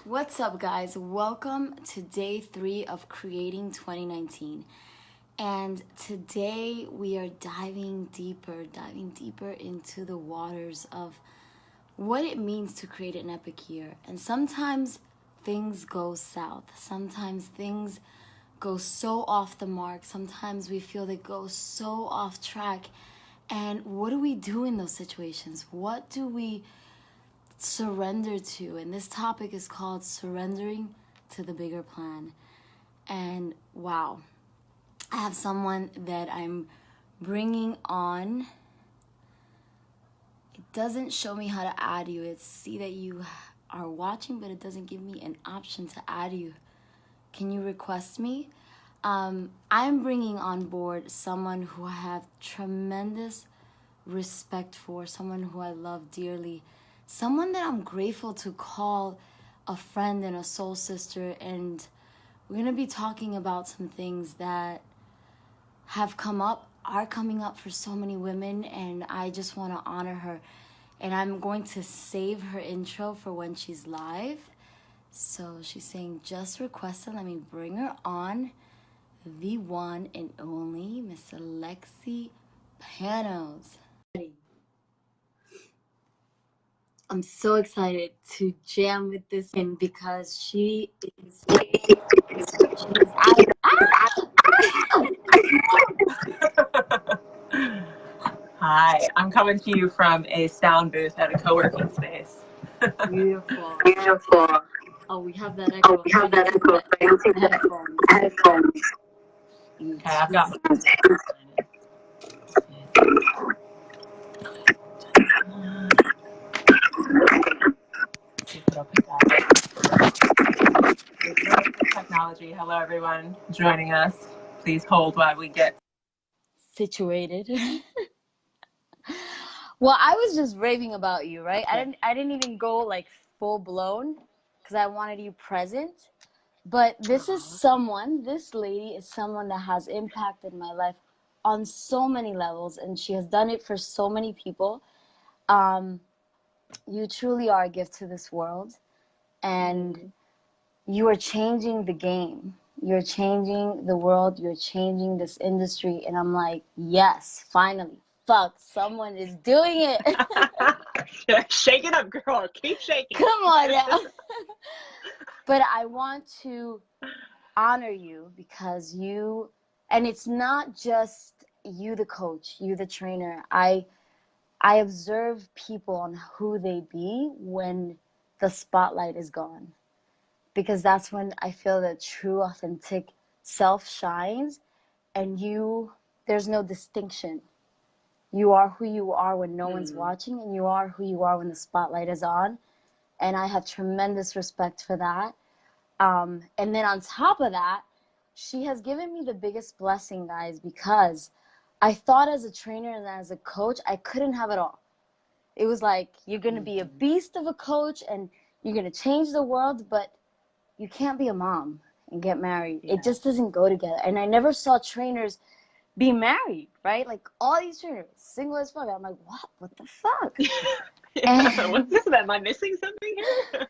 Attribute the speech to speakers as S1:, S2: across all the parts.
S1: What's up, guys? Welcome to day 3 of Creating 2019. And today we are diving deeper into the waters of what it means to create an epic year. And sometimes things go south. Sometimes things go so off the mark. Sometimes we feel they go so off track. And what do we do in those situations? What do we surrender to? And this topic is called surrendering to the bigger plan. And wow, I have someone that I'm bringing on. It doesn't show me how to add you. It's see that you are watching, but it doesn't give me an option to add you. Can you request me? I'm bringing on board someone who I have tremendous respect for, someone who I love dearly, someone that I'm grateful to call a friend and a soul sister. And we're going to be talking about some things that have come up, are coming up for so many women, and I just want to honor her. And I'm going to save her intro for when she's live. So she's saying, just request it. Let me bring her on. The one and only Miss Alexi Panos. I'm so excited to jam with this woman because she's
S2: Hi, I'm coming to you from a sound booth at a co-working space.
S1: Beautiful. Oh, we have that echo.
S2: Headphones. Okay, I've got technology. Hello, everyone joining us. Please hold while we get
S1: situated. Well, I was just raving about you, right?
S2: Okay.
S1: I didn't even go like full blown because I wanted you present. But this lady is someone that has impacted my life on so many levels, and she has done it for so many people. You truly are a gift to this world, and you are changing the game. You're changing the world. You're changing this industry. And I'm like, yes, finally. Fuck, someone is doing it.
S2: Shake it up, girl. Keep shaking.
S1: Come on now. But I want to honor you because you, and it's not just you, the coach, you, the trainer. I observe people on who they be when the spotlight is gone, because that's when I feel the true, authentic self shines, and there's no distinction. You are who you are when no one's watching, and you are who you are when the spotlight is on. And I have tremendous respect for that. And then on top of that, she has given me the biggest blessing, guys, because I thought as a trainer and as a coach, I couldn't have it all. It was like, you're going to be a beast of a coach and you're going to change the world, but you can't be a mom and get married. Yeah. It just doesn't go together. And I never saw trainers be married, right? Like all these trainers, single as fuck. I'm like, what the fuck?
S2: What's this? Am I missing something here?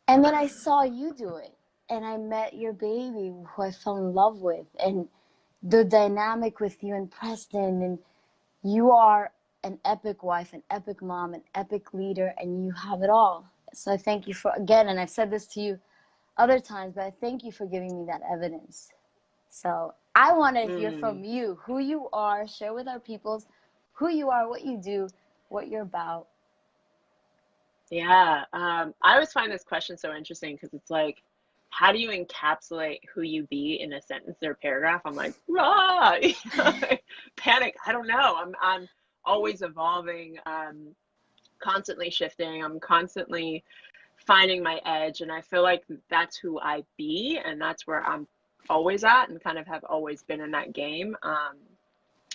S1: And then I saw you do it. And I met your baby who I fell in love with. And the dynamic with you and Preston. And you are an epic wife, an epic mom, an epic leader, and you have it all. So I thank you for, again, and I've said this to you other times, but I thank you for giving me that evidence. So I want to hear from you, who you are, share with our peoples who you are, what you do, what you're about.
S2: Yeah, I always find this question so interesting because it's like, how do you encapsulate who you be in a sentence or a paragraph? I'm like, rah! Panic. I don't know. I'm always evolving, constantly shifting. I'm constantly finding my edge, and I feel like that's who I be, and that's where I'm always at, and kind of have always been in that game.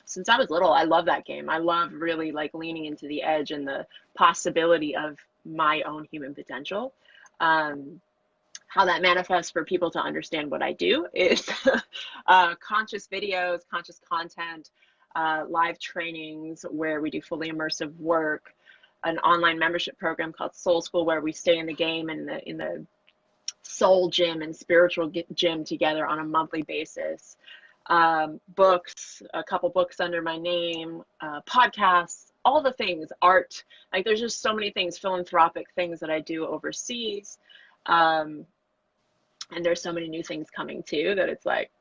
S2: Since I was little, I love that game. I love really like leaning into the edge and the possibility of my own human potential. How that manifests for people to understand what I do is conscious videos, conscious content, live trainings where we do fully immersive work, an online membership program called Soul School where we stay in the game and in the soul gym and spiritual gym together on a monthly basis. Books, a couple books under my name, podcasts, all the things, art. Like there's just so many things, philanthropic things that I do overseas. And there's so many new things coming too that it's like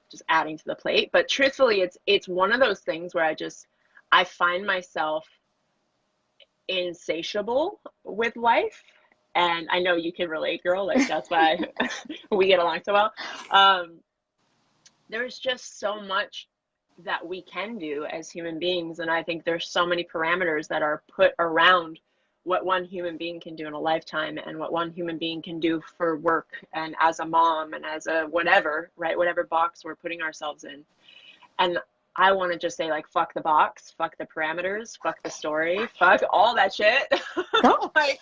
S2: just adding to the plate. But truthfully, it's one of those things where I find myself insatiable with life. And I know you can relate, girl. Like that's why we get along so well. There's just so much that we can do as human beings. And I think there's so many parameters that are put around what one human being can do in a lifetime and what one human being can do for work and as a mom and as a whatever, right? Whatever box we're putting ourselves in. And I want to just say, like, fuck the box, fuck the parameters, fuck the story, fuck all that shit. Like,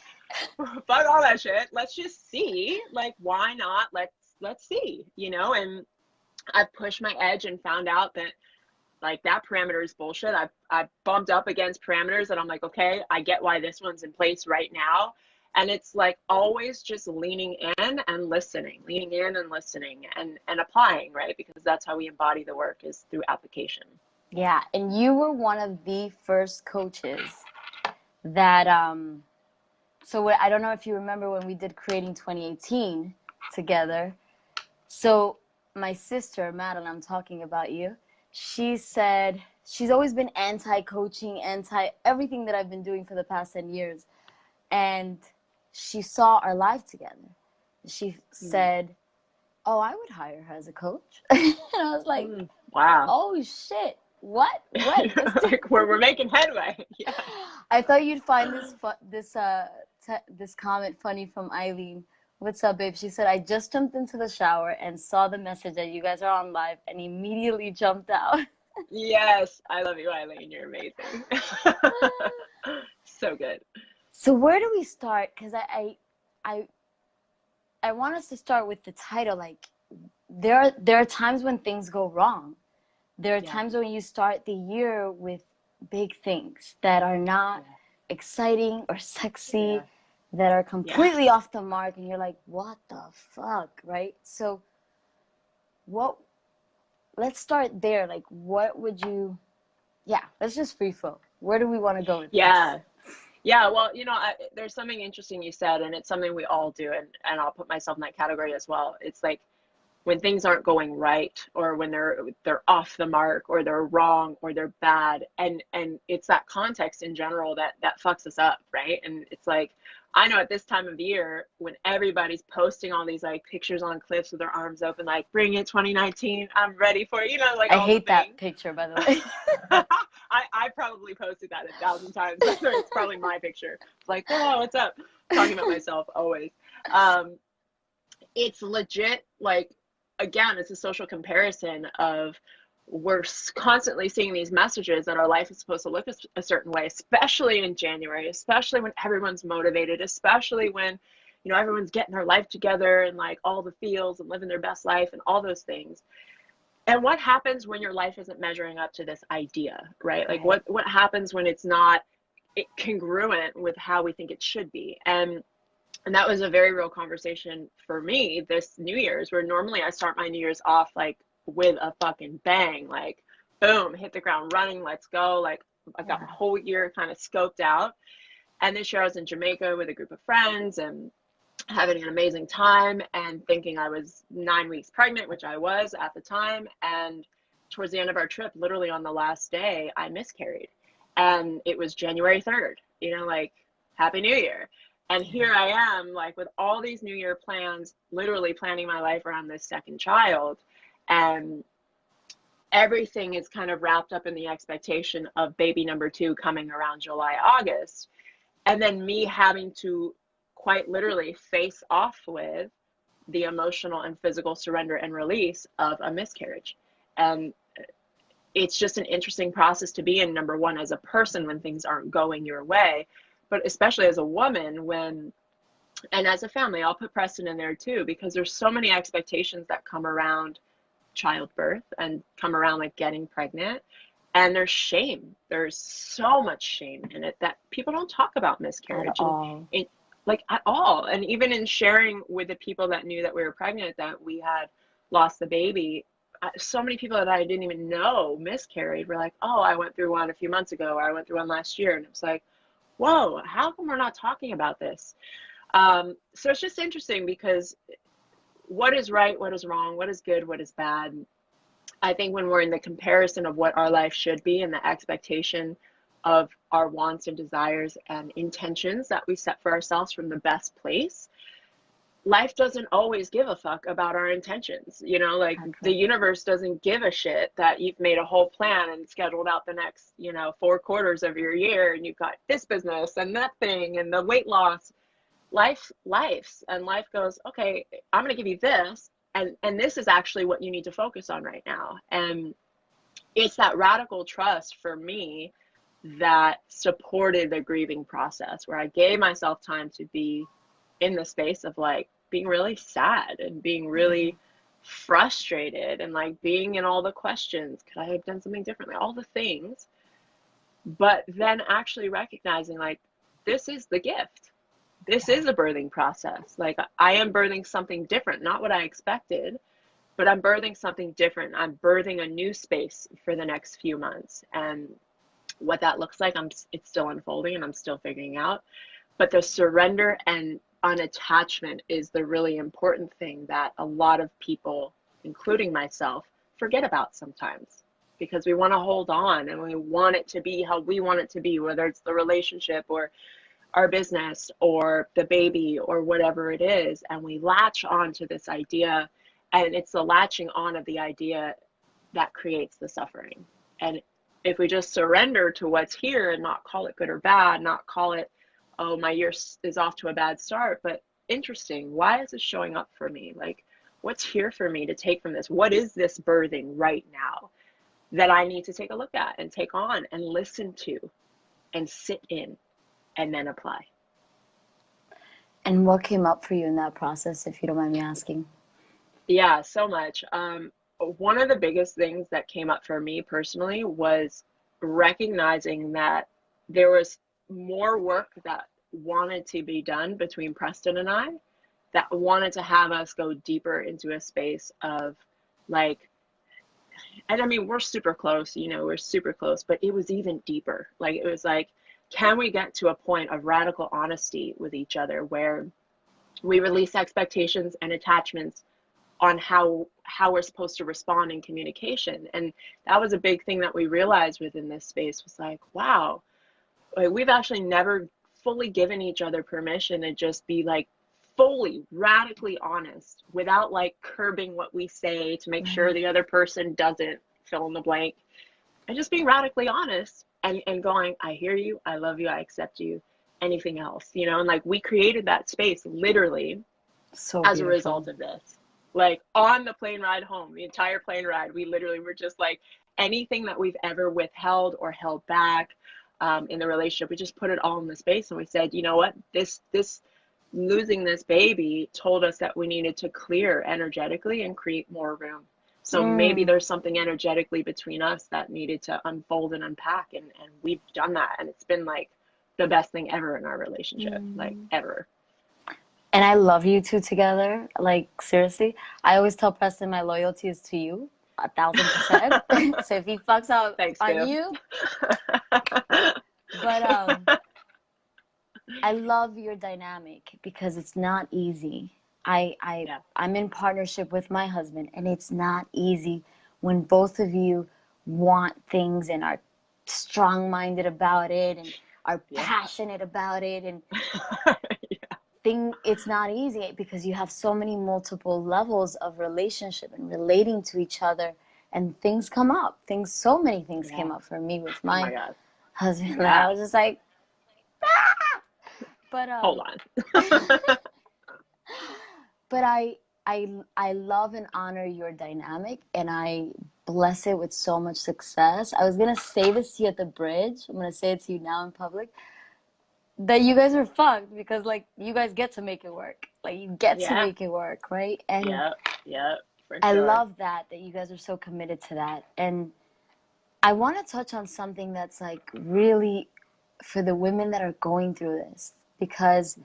S2: fuck all that shit. Let's just see, like, why not? Let's see, you know? And I've pushed my edge and found out that, like, that parameter is bullshit. I bumped up against parameters that I'm like, okay, I get why this one's in place right now. And it's like always just leaning in and listening and applying, right? Because that's how we embody the work, is through application.
S1: Yeah. And you were one of the first coaches that, so I don't know if you remember when we did Creating 2018 together. So my sister, Madeline, I'm talking about you. She said she's always been anti-coaching, anti-everything that I've been doing for the past 10 years. And she saw our live together. She said, oh, I would hire her as a coach. And I was like,
S2: wow.
S1: Oh, shit. What?
S2: Like we're making headway. Yeah.
S1: I thought you'd find this comment funny from Eileen. What's up, babe? She said, I just jumped into the shower and saw the message that you guys are on live and immediately jumped out.
S2: Yes. I love you, Eileen. You're amazing. So good.
S1: So where do we start? Because I want us to start with the title. Like, there are times when things go wrong. There are times when you start the year with big things that are not exciting or sexy, that are completely off the mark, and you're like, what the fuck, right? So let's start there. Like, what would you, let's just free flow. Where do we want to go with this?
S2: Yeah, well, you know, there's something interesting you said, and it's something we all do, and I'll put myself in that category as well. It's like when things aren't going right, or when they're off the mark, or they're wrong, or they're bad, and it's that context in general that fucks us up, right? And it's like, I know at this time of year when everybody's posting all these like pictures on cliffs with their arms open, like, bring it 2019, I'm ready for it, you know, like,
S1: I hate that picture, by the way.
S2: I probably posted that 1,000 times. It's probably my picture. It's like, oh, what's up? Talking about myself always. It's legit, like, again, it's a social comparison of, we're constantly seeing these messages that our life is supposed to look a certain way, especially in January, especially when everyone's motivated, especially when, you know, everyone's getting their life together and like all the feels and living their best life and all those things. And what happens when your life isn't measuring up to this idea, right? Like what happens when it's not congruent with how we think it should be? And that was a very real conversation for me this New Year's, where normally I start my New Year's off like with a fucking bang, like boom, hit the ground running, let's go. Like I've got my whole year kind of scoped out. And this year I was in Jamaica with a group of friends and having an amazing time and thinking I was 9 weeks pregnant, which I was at the time. And towards the end of our trip, literally on the last day, I miscarried. And it was January 3rd, you know, like, Happy New Year. And here I am, like, with all these New Year plans, literally planning my life around this second child. And everything is kind of wrapped up in the expectation of baby number 2 coming around July, August. And then me having to quite literally face off with the emotional and physical surrender and release of a miscarriage. And it's just an interesting process to be in, number one, as a person when things aren't going your way, but especially as a woman and as a family. I'll put Preston in there too, because there's so many expectations that come around childbirth and come around like getting pregnant. And there's shame. There's so much shame in it that people don't talk about miscarriage. like at all. And even in sharing with the people that knew that we were pregnant, that we had lost the baby, so many people that I didn't even know miscarried were like, oh, I went through one a few months ago, or I went through one last year. And it was like, whoa, how come we're not talking about this? So it's just interesting because what is right, what is wrong, what is good, what is bad. I think when we're in the comparison of what our life should be and the expectation of our wants and desires and intentions that we set for ourselves from the best place, life doesn't always give a fuck about our intentions. You know, like the universe doesn't give a shit that you've made a whole plan and scheduled out the next, 4 quarters of your year, and you've got this business and that thing and the weight loss. Life goes, okay, I'm going to give you this, and this is actually what you need to focus on right now. And it's that radical trust for me that supported the grieving process, where I gave myself time to be in the space of like being really sad and being really frustrated and like being in all the questions. Could I have done something differently? All the things. But then actually recognizing like, this is the gift. This is a birthing process. Like I am birthing something different, not what I expected, but I'm birthing something different. I'm birthing a new space for the next few months. And what that looks like, it's still unfolding and I'm still figuring out. But the surrender and unattachment is the really important thing that a lot of people, including myself, forget about sometimes, because we want to hold on and we want it to be how we want it to be, whether it's the relationship or our business or the baby or whatever it is. And we latch on to this idea, and it's the latching on of the idea that creates the suffering. And if we just surrender to what's here and not call it good or bad, not call it, oh, my year is off to a bad start, but interesting, why is this showing up for me? Like, what's here for me to take from this? What is this birthing right now that I need to take a look at and take on and listen to and sit in and then apply?
S1: And what came up for you in that process, if you don't mind me asking?
S2: Yeah, so much. One of the biggest things that came up for me personally was recognizing that there was more work that wanted to be done between Preston and I, that wanted to have us go deeper into a space of like, and I mean, we're super close, we're super close, but it was even deeper. Like, it was like, can we get to a point of radical honesty with each other where we release expectations and attachments on how we're supposed to respond in communication? And that was a big thing that we realized within this space, was like, wow, like, we've actually never fully given each other permission to just be like fully radically honest without like curbing what we say to make sure the other person doesn't fill in the blank, and just being radically honest and going, I hear you, I love you, I accept you, anything else, and like we created that space literally as a result of this. Like on the plane ride home, the entire plane ride, we literally were just like, anything that we've ever withheld or held back in the relationship, we just put it all in the space, and we said, you know what, this losing this baby told us that we needed to clear energetically and create more room. So maybe there's something energetically between us that needed to unfold and unpack, and we've done that, and it's been like the best thing ever in our relationship, like ever.
S1: And I love you two together. Like, seriously, I always tell Preston my loyalty is to you 1,000%. So if he fucks up on you, but I love your dynamic because it's not easy. I'm in partnership with my husband, and it's not easy when both of you want things and are strong-minded about it and are passionate about it, and it's not easy because you have so many multiple levels of relationship and relating to each other, and things come up. So many things came up for me with my husband. I was just like, ah! But
S2: hold on.
S1: But I love and honor your dynamic, and I bless it with so much success. I was gonna say this to you at the bridge. I'm gonna say it to you now in public, that you guys are fucked because like you guys get to make it work. Like you get to make it work, right? And
S2: for sure.
S1: I love that you guys are so committed to that. And I want to touch on something that's like really for the women that are going through this, because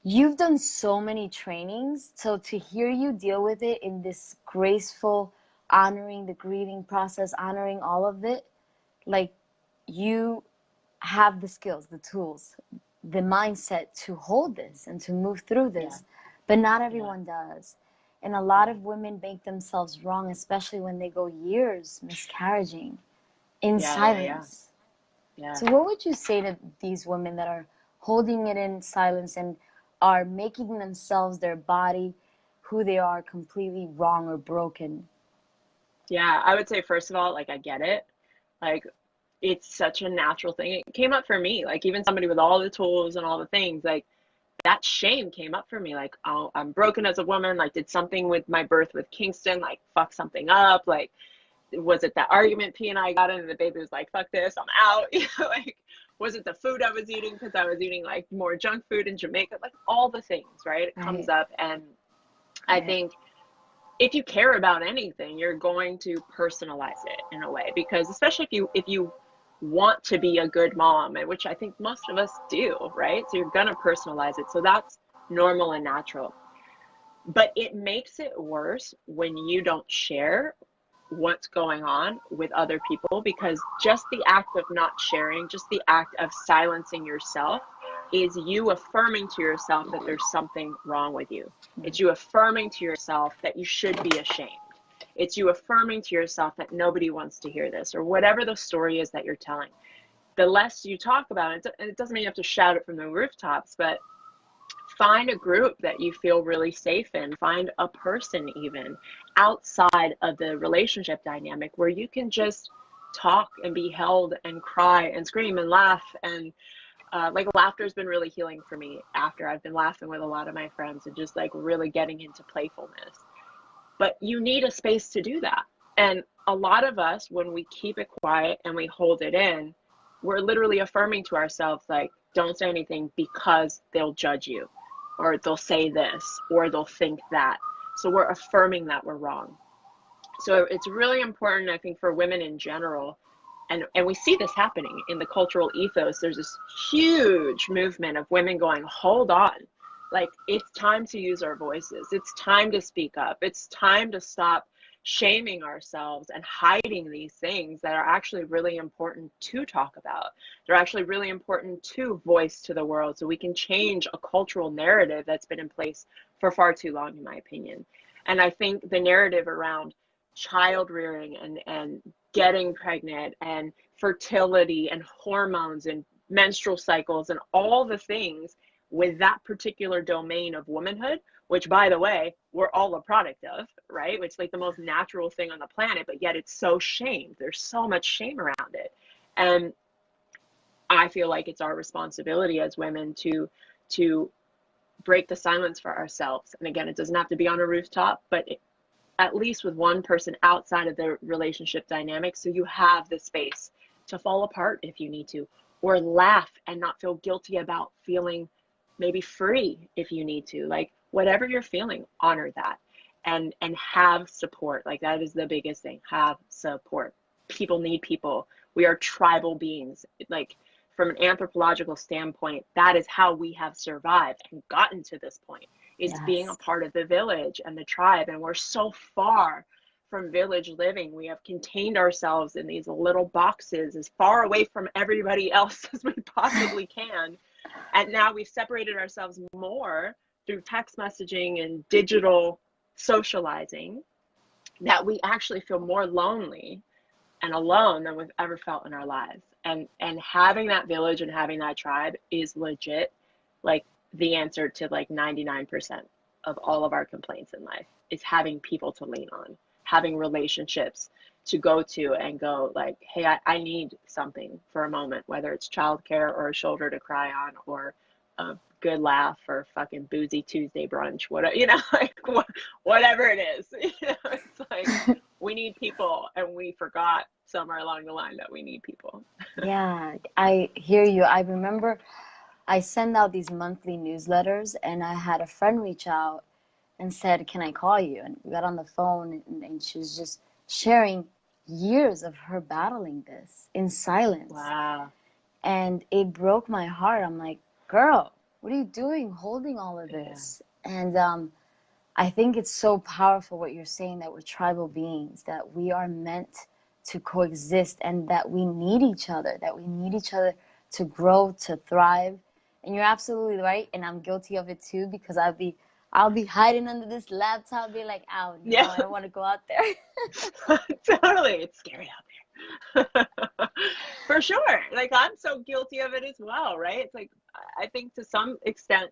S1: You've done so many trainings, so to hear you deal with it in this graceful, honoring the grieving process, honoring all of it, like you have the skills, the tools, the mindset to hold this and to move through
S2: Yeah.
S1: this. But not
S2: Yeah.
S1: everyone does. And a lot of women make themselves wrong, especially when they go years miscarriaging in
S2: Yeah. Yeah. Yeah.
S1: silence.
S2: Yeah.
S1: So, what would you say to these women that are holding it in silence and are making themselves, their body, who they are, completely wrong or broken?
S2: Yeah. I would say, first of all, like, I get it. Like, it's such a natural thing. It came up for me, like, even somebody with all the tools and all the things, like, that shame came up for me. Like, oh, I'm broken as a woman. Like, did something with my birth with Kingston, like, fuck something up? Like, was it that argument P and I got in and the baby was like, fuck this, I'm out? Like, was it the food I was eating because I was eating like more junk food in Jamaica? Like, all the things, right? It comes
S1: Right,
S2: up. And I
S1: right,
S2: think if you care about anything, you're going to personalize it in a way, because especially if you want to be a good mom, and which I think most of us do, right? So you're going to personalize it. So that's normal and natural. But it makes it worse when you don't share what's going on with other people, because just the act of not sharing, just the act of silencing yourself, is you affirming to yourself that there's something wrong with you. It's you affirming to yourself that you should be ashamed. It's you affirming to yourself that nobody wants to hear this, or whatever the story is that you're telling. The less you talk about it, and it doesn't mean you have to shout it from the rooftops, but find a group that you feel really safe in. Find a person, even outside of the relationship dynamic, where you can just talk and be held and cry and scream and laugh. And like, laughter has been really healing for me after I've been laughing with a lot of my friends and just like really getting into playfulness. But you need a space to do that. And a lot of us, when we keep it quiet and we hold it in, we're literally affirming to ourselves, like, don't say anything because they'll judge you, or they'll say this, or they'll think that. So we're affirming that we're wrong. So it's really important, I think, for women in general. And we see this happening in the cultural ethos. There's this huge movement of women going, hold on. Like, it's time to use our voices. It's time to speak up. It's time to stop shaming ourselves and hiding these things that are actually really important to talk about. They're actually really important to voice to the world, so we can change a cultural narrative that's been in place for far too long, in my opinion. And I think the narrative around child rearing and getting pregnant and fertility and hormones and menstrual cycles and all the things with that particular domain of womanhood, which, by the way, we're all a product of, right? Which is like the most natural thing on the planet, but yet it's so shamed. There's so much shame around it. And I feel like it's our responsibility as women to break the silence for ourselves. And again, it doesn't have to be on a rooftop, but at least with one person outside of the relationship dynamic, so you have the space to fall apart if you need to, or laugh and not feel guilty about feeling maybe free if you need to. Like, whatever you're feeling, honor that, and have support. Like, that is the biggest thing. Have support. People need people. We are tribal beings. Like, from an anthropological standpoint, that is how we have survived and gotten to this point, is being a
S1: yes.
S2: part of the village and the tribe. And we're so far from village living. We have contained ourselves in these little boxes as far away from everybody else as we possibly can. And now we've separated ourselves more through text messaging and digital socializing, that we actually feel more lonely and alone than we've ever felt in our lives. And having that village and having that tribe is legit, like, the answer to like 99% of all of our complaints in life, is having people to lean on, having relationships to go to and go, like, hey, I need something for a moment, whether it's childcare or a shoulder to cry on, or a good laugh, or fucking boozy Tuesday brunch, whatever, like, whatever it is. It's like, we need people, and we forgot somewhere along the line that we need people.
S1: Yeah, I hear you. I remember I send out these monthly newsletters, and I had a friend reach out and said, "Can I call you?" And we got on the phone, and she was just sharing years of her battling this in silence.
S2: Wow.
S1: And it broke my heart. I'm like, girl, what are you doing holding all of
S2: Yeah.
S1: this? And I think it's so powerful what you're saying, that we're tribal beings, that we are meant to coexist, and that we need each other, to grow, to thrive. And you're absolutely right, and I'm guilty of it too, because I'll be hiding under this laptop, be like, "Oh no,
S2: Yeah.
S1: I don't want to go out there."
S2: Totally. It's scary out there. For sure. Like I'm so guilty of it as well, right? It's like I think to some extent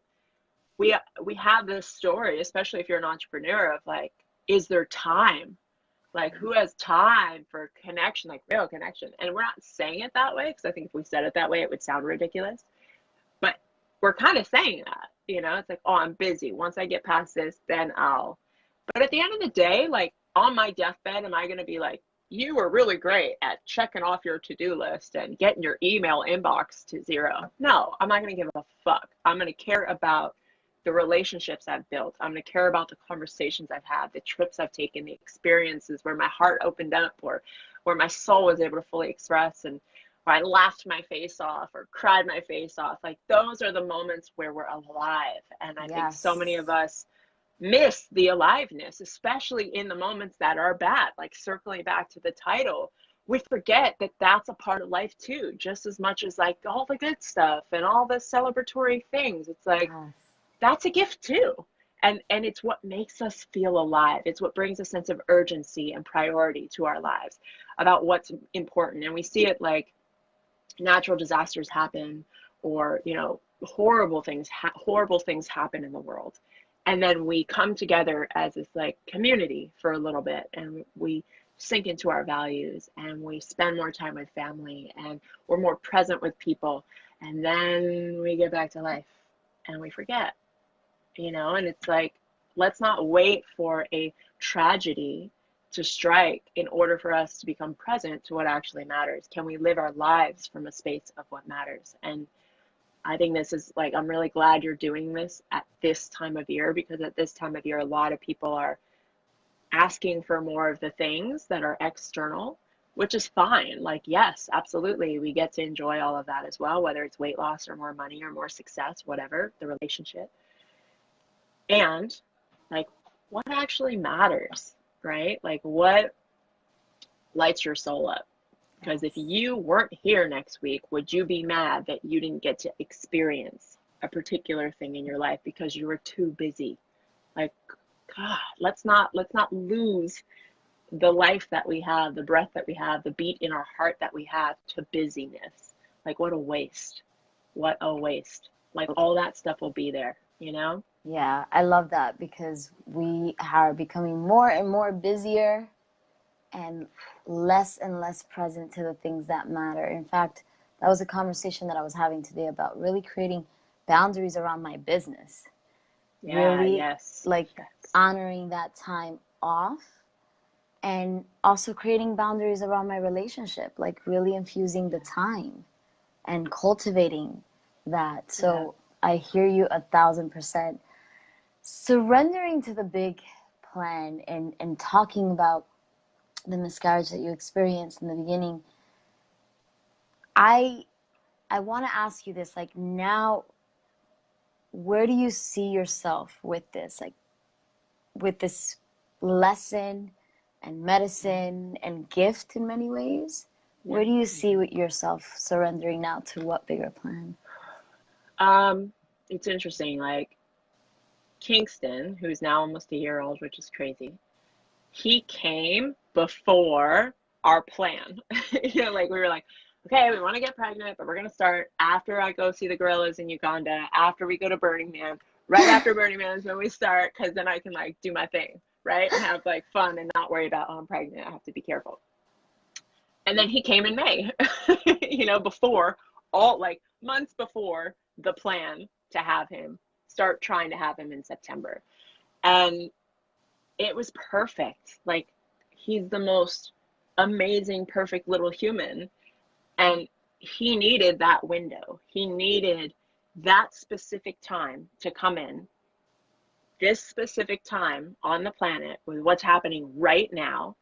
S2: we have this story, especially if you're an entrepreneur, of like, is there time? Like who has time for connection, like real connection? And we're not saying it that way, because I think if we said it that way, it would sound ridiculous. But we're kind of saying that, you know, it's like, oh, I'm busy. Once I get past this, then I'll. But at the end of the day, like on my deathbed, am I going to be like, you were really great at checking off your to-do list and getting your email inbox to zero? No, I'm not going to give a fuck. I'm going to care about the relationships I've built. I'm going to care about the conversations I've had, the trips I've taken, the experiences where my heart opened up, or where my soul was able to fully express, and where I laughed my face off or cried my face off. Like those are the moments where we're alive. And I think so many of
S1: Yes.
S2: us miss the aliveness, especially in the moments that are bad. Like circling back to the title, we forget that that's a part of life too, just as much as like all the good stuff and all the celebratory things. It's like,
S1: Yes.
S2: that's a gift too. And it's what makes us feel alive. It's what brings a sense of urgency and priority to our lives about what's important. And we see it like natural disasters happen, or you know, horrible things happen in the world, and then we come together as this like community for a little bit, and we sink into our values, and we spend more time with family, and we're more present with people, and then we get back to life and we forget, you know. And it's like, let's not wait for a tragedy to strike in order for us to become present to what actually matters. Can we live our lives from a space of what matters? And I think this is like, I'm really glad you're doing this at this time of year, because at this time of year, a lot of people are asking for more of the things that are external, which is fine. Like, yes, absolutely. We get to enjoy all of that as well, whether it's weight loss or more money or more success, whatever the relationship. And like, what actually matters, right? Like, what lights your soul up? Because if
S1: Yes.
S2: you weren't here next week, would you be mad that you didn't get to experience a particular thing in your life because you were too busy? Like, God, let's not lose the life that we have, the breath that we have, the beat in our heart that we have to busyness. Like, what a waste. What a waste. Like, all that stuff will be there, you know?
S1: Yeah, I love that, because we are becoming more and more busier and less present to the things that matter. In fact, that was a conversation that I was having today about really creating boundaries around my business.
S2: Yeah,
S1: Really,
S2: yes,
S1: like,
S2: yes.
S1: honoring that time off, and also creating boundaries around my relationship, like really infusing the time and cultivating that.
S2: Yeah.
S1: So I hear you 1,000%. Surrendering to the big plan, and talking about the miscarriage that you experienced in the beginning, I I want to ask you this, like, now, where do you see yourself with this, like, with this lesson and medicine and gift in many ways?
S2: Yeah.
S1: Where do you see yourself surrendering now to what bigger plan?
S2: It's interesting. Like Kingston, who's now almost a year old, which is crazy, he came before our plan. You know, like we were like, okay, we want to get pregnant, but we're gonna start after I go see the gorillas in Uganda, after we go to Burning Man. Right after Burning Man is when we start, because then I can like do my thing, right? And have like fun and not worry about, oh, I'm pregnant, I have to be careful. And then he came in May, you know, before all, like months before the plan to have him, start trying to have him in September. And it was perfect. Like, he's the most amazing, perfect little human. And he needed that window. He needed that specific time to come in, this specific time on the planet with what's happening right now,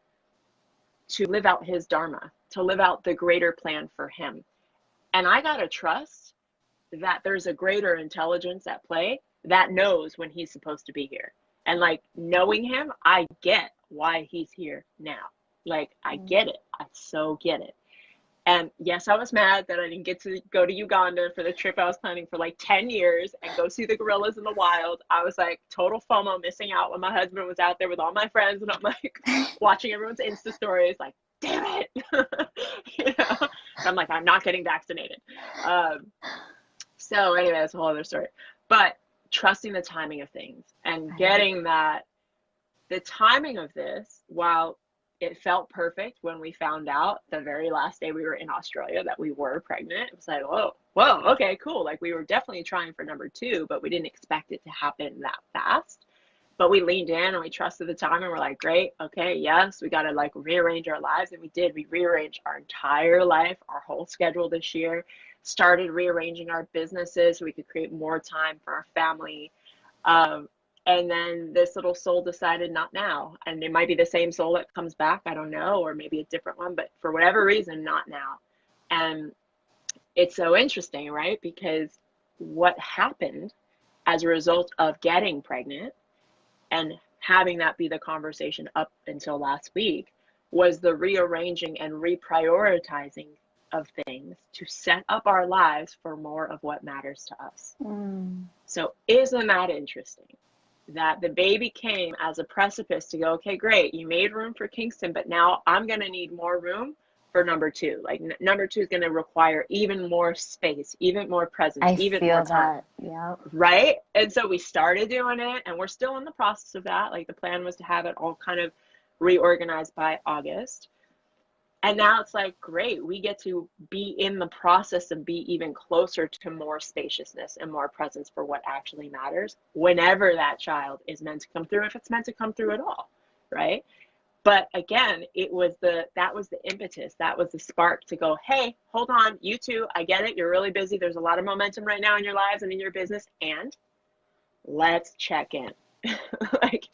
S2: to live out his dharma, to live out the greater plan for him. And I got to trust that there's a greater intelligence at play that knows when he's supposed to be here. And like knowing him, I get why he's here now. Like I get it. I so get it. And yes, I was mad that I didn't get to go to Uganda for the trip I was planning for like 10 years and go see the gorillas in the wild. I was like total FOMO, missing out when my husband was out there with all my friends, and I'm like watching everyone's Insta stories like, damn it. You know? I'm like, I'm not getting vaccinated. So anyway, that's a whole other story. But trusting the timing of things and getting that the timing of this, while it felt perfect when we found out the very last day we were in Australia that we were pregnant. It was like, whoa, okay, cool. Like we were definitely trying for number 2, but we didn't expect it to happen that fast. But we leaned in and we trusted the time, and we're like, great, okay, yes, we got to like rearrange our lives. And we did. We rearranged our entire life, our whole schedule this year, started rearranging our businesses so we could create more time for our family. And then this little soul decided not now. And it might be the same soul that comes back, I don't know, or maybe a different one, but for whatever reason, not now. And it's so interesting, right? Because what happened as a result of getting pregnant and having that be the conversation up until last week was the rearranging and reprioritizing of things to set up our lives for more of what matters to us. So isn't that interesting? That the baby came as a precipice to go, okay, great, you made room for Kingston, but now I'm going to need more room for number 2. Like number 2 is going to require even more space, even more presence, even more time.
S1: Yeah.
S2: Right? And so we started doing it, and we're still in the process of that. Like the plan was to have it all kind of reorganized by August. And now it's like, great, we get to be in the process and be even closer to more spaciousness and more presence for what actually matters whenever that child is meant to come through, if it's meant to come through at all, right? But again, that was the impetus, that was the spark to go, hey, hold on, you two, I get it, you're really busy, there's a lot of momentum right now in your lives and in your business, and let's check in. Like,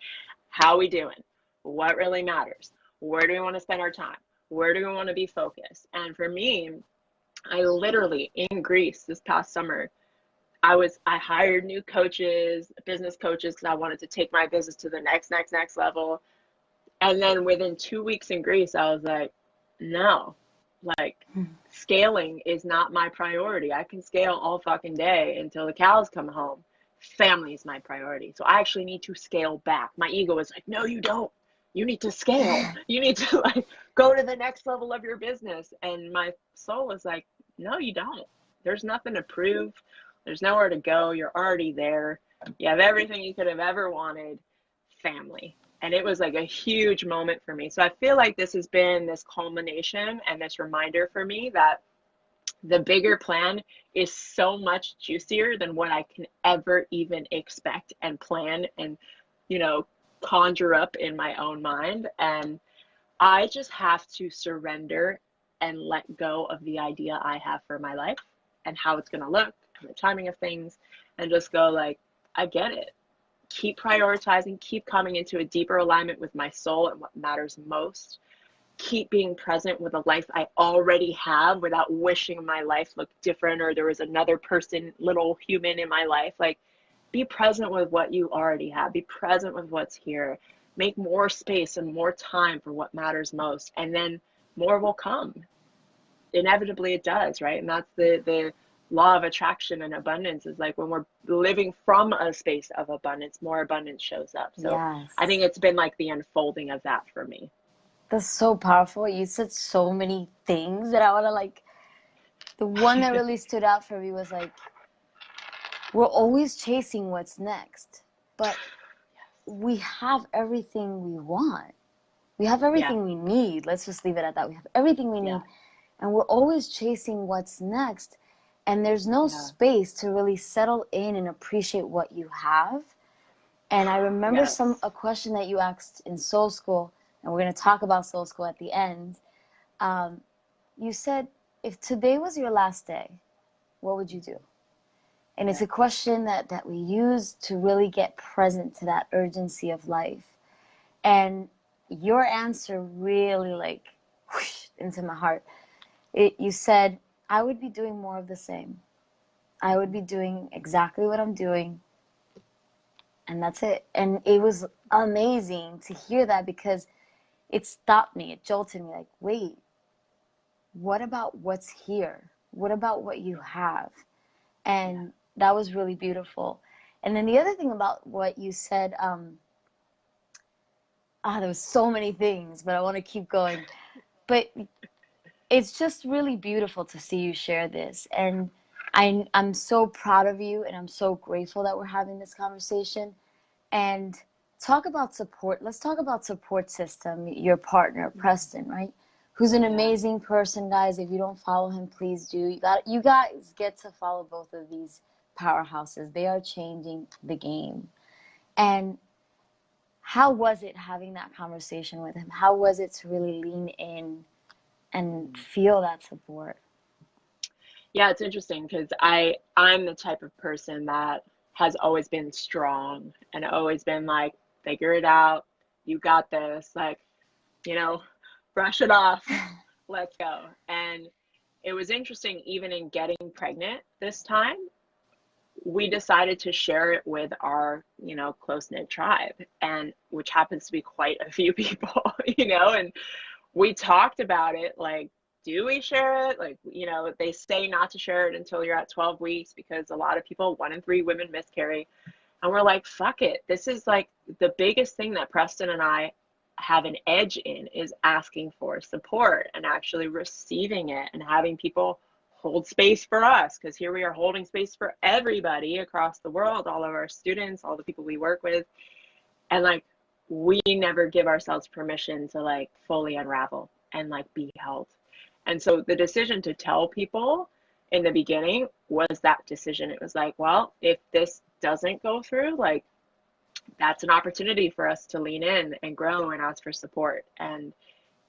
S2: how we doing? What really matters? Where do we want to spend our time? Where do we want to be focused? And for me, I literally in Greece this past summer, I hired new coaches, business coaches, because I wanted to take my business to the next level. And then within 2 weeks in Greece, I was like, no, like scaling is not my priority. I can scale all fucking day until the cows come home. Family is my priority. So I actually need to scale back. My ego is like, no, you don't. You need to scale. You need to like go to the next level of your business. And my soul is like, no, you don't. There's nothing to prove. There's nowhere to go. You're already there. You have everything you could have ever wanted. Family. And it was like a huge moment for me. So I feel like this has been this culmination and this reminder for me that the bigger plan is so much juicier than what I can ever even expect and plan and, conjure up in my own mind. And I just have to surrender and let go of the idea I have for my life and how it's going to look and the timing of things, and just go like, I get it. Keep prioritizing, keep coming into a deeper alignment with my soul and what matters most. Keep being present with a life I already have without wishing my life looked different or there was another person, little human in my life. Like, be present with what you already have. Be present with what's here. Make more space and more time for what matters most. And then more will come. Inevitably it does, right? And that's the law of attraction and abundance, is like when we're living from a space of abundance, more abundance shows up. So
S1: Yes.
S2: I think it's been like the unfolding of that for me.
S1: That's so powerful. You said so many things that I want to the one that really stood out for me was like, we're always chasing what's next, but we have everything we want. We have everything we need. Let's just leave it at that. We have everything we need, and we're always chasing what's next. And there's no space to really settle in and appreciate what you have. And I remember a question that you asked in Soul School, and we're going to talk about Soul School at the end. You said, if today was your last day, what would you do? And it's a question that we use to really get present to that urgency of life. And your answer really whoosh into my heart. You said, I would be doing more of the same. I would be doing exactly what I'm doing, and that's it. And it was amazing to hear that because it stopped me. It jolted me like, wait, what about what's here? What about what you have? And that was really beautiful. And then the other thing about what you said, there was so many things, but I want to keep going. But it's just really beautiful to see you share this. And I'm so proud of you, and I'm so grateful that we're having this conversation. And talk about support. Let's talk about support system, your partner, Preston, right? Who's an amazing person, guys. If you don't follow him, please do. You guys get to follow both of these powerhouses. They are changing the game. And how was it having that conversation with him? How was it to really lean in and feel that support?
S2: Yeah, it's interesting because I'm the type of person that has always been strong and always been like, figure it out, you got this, like, you know, brush it off, let's go. And it was interesting, even in getting pregnant this time, we decided to share it with our, close-knit tribe, and which happens to be quite a few people, and we talked about it, like, do we share it? Like, they say not to share it until you're at 12 weeks because a lot of people, 1 in 3 women miscarry. And we're like, fuck it. This is like the biggest thing that Preston and I have an edge in is asking for support and actually receiving it and having people hold space for us, because here we are holding space for everybody across the world, all of our students, all the people we work with. And like, we never give ourselves permission to like fully unravel and like be held. And so the decision to tell people in the beginning was that decision. It was like, well, if this doesn't go through, like, that's an opportunity for us to lean in and grow and ask for support. And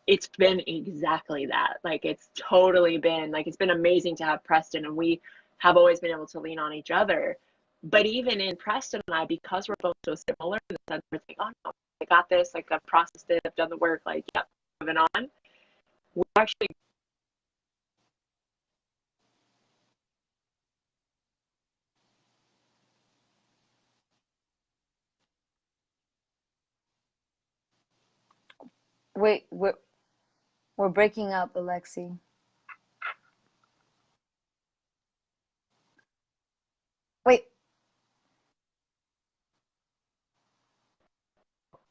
S2: it's been exactly that. Like, it's totally been like, it's been amazing to have Preston, and we have always been able to lean on each other. But even in Preston and I, because we're both so similar in the sense we're like, oh no, I got this, like, I've processed it, I've done the work, like, yep, moving on. We actually,
S1: Wait, we're breaking up, Alexi. Wait,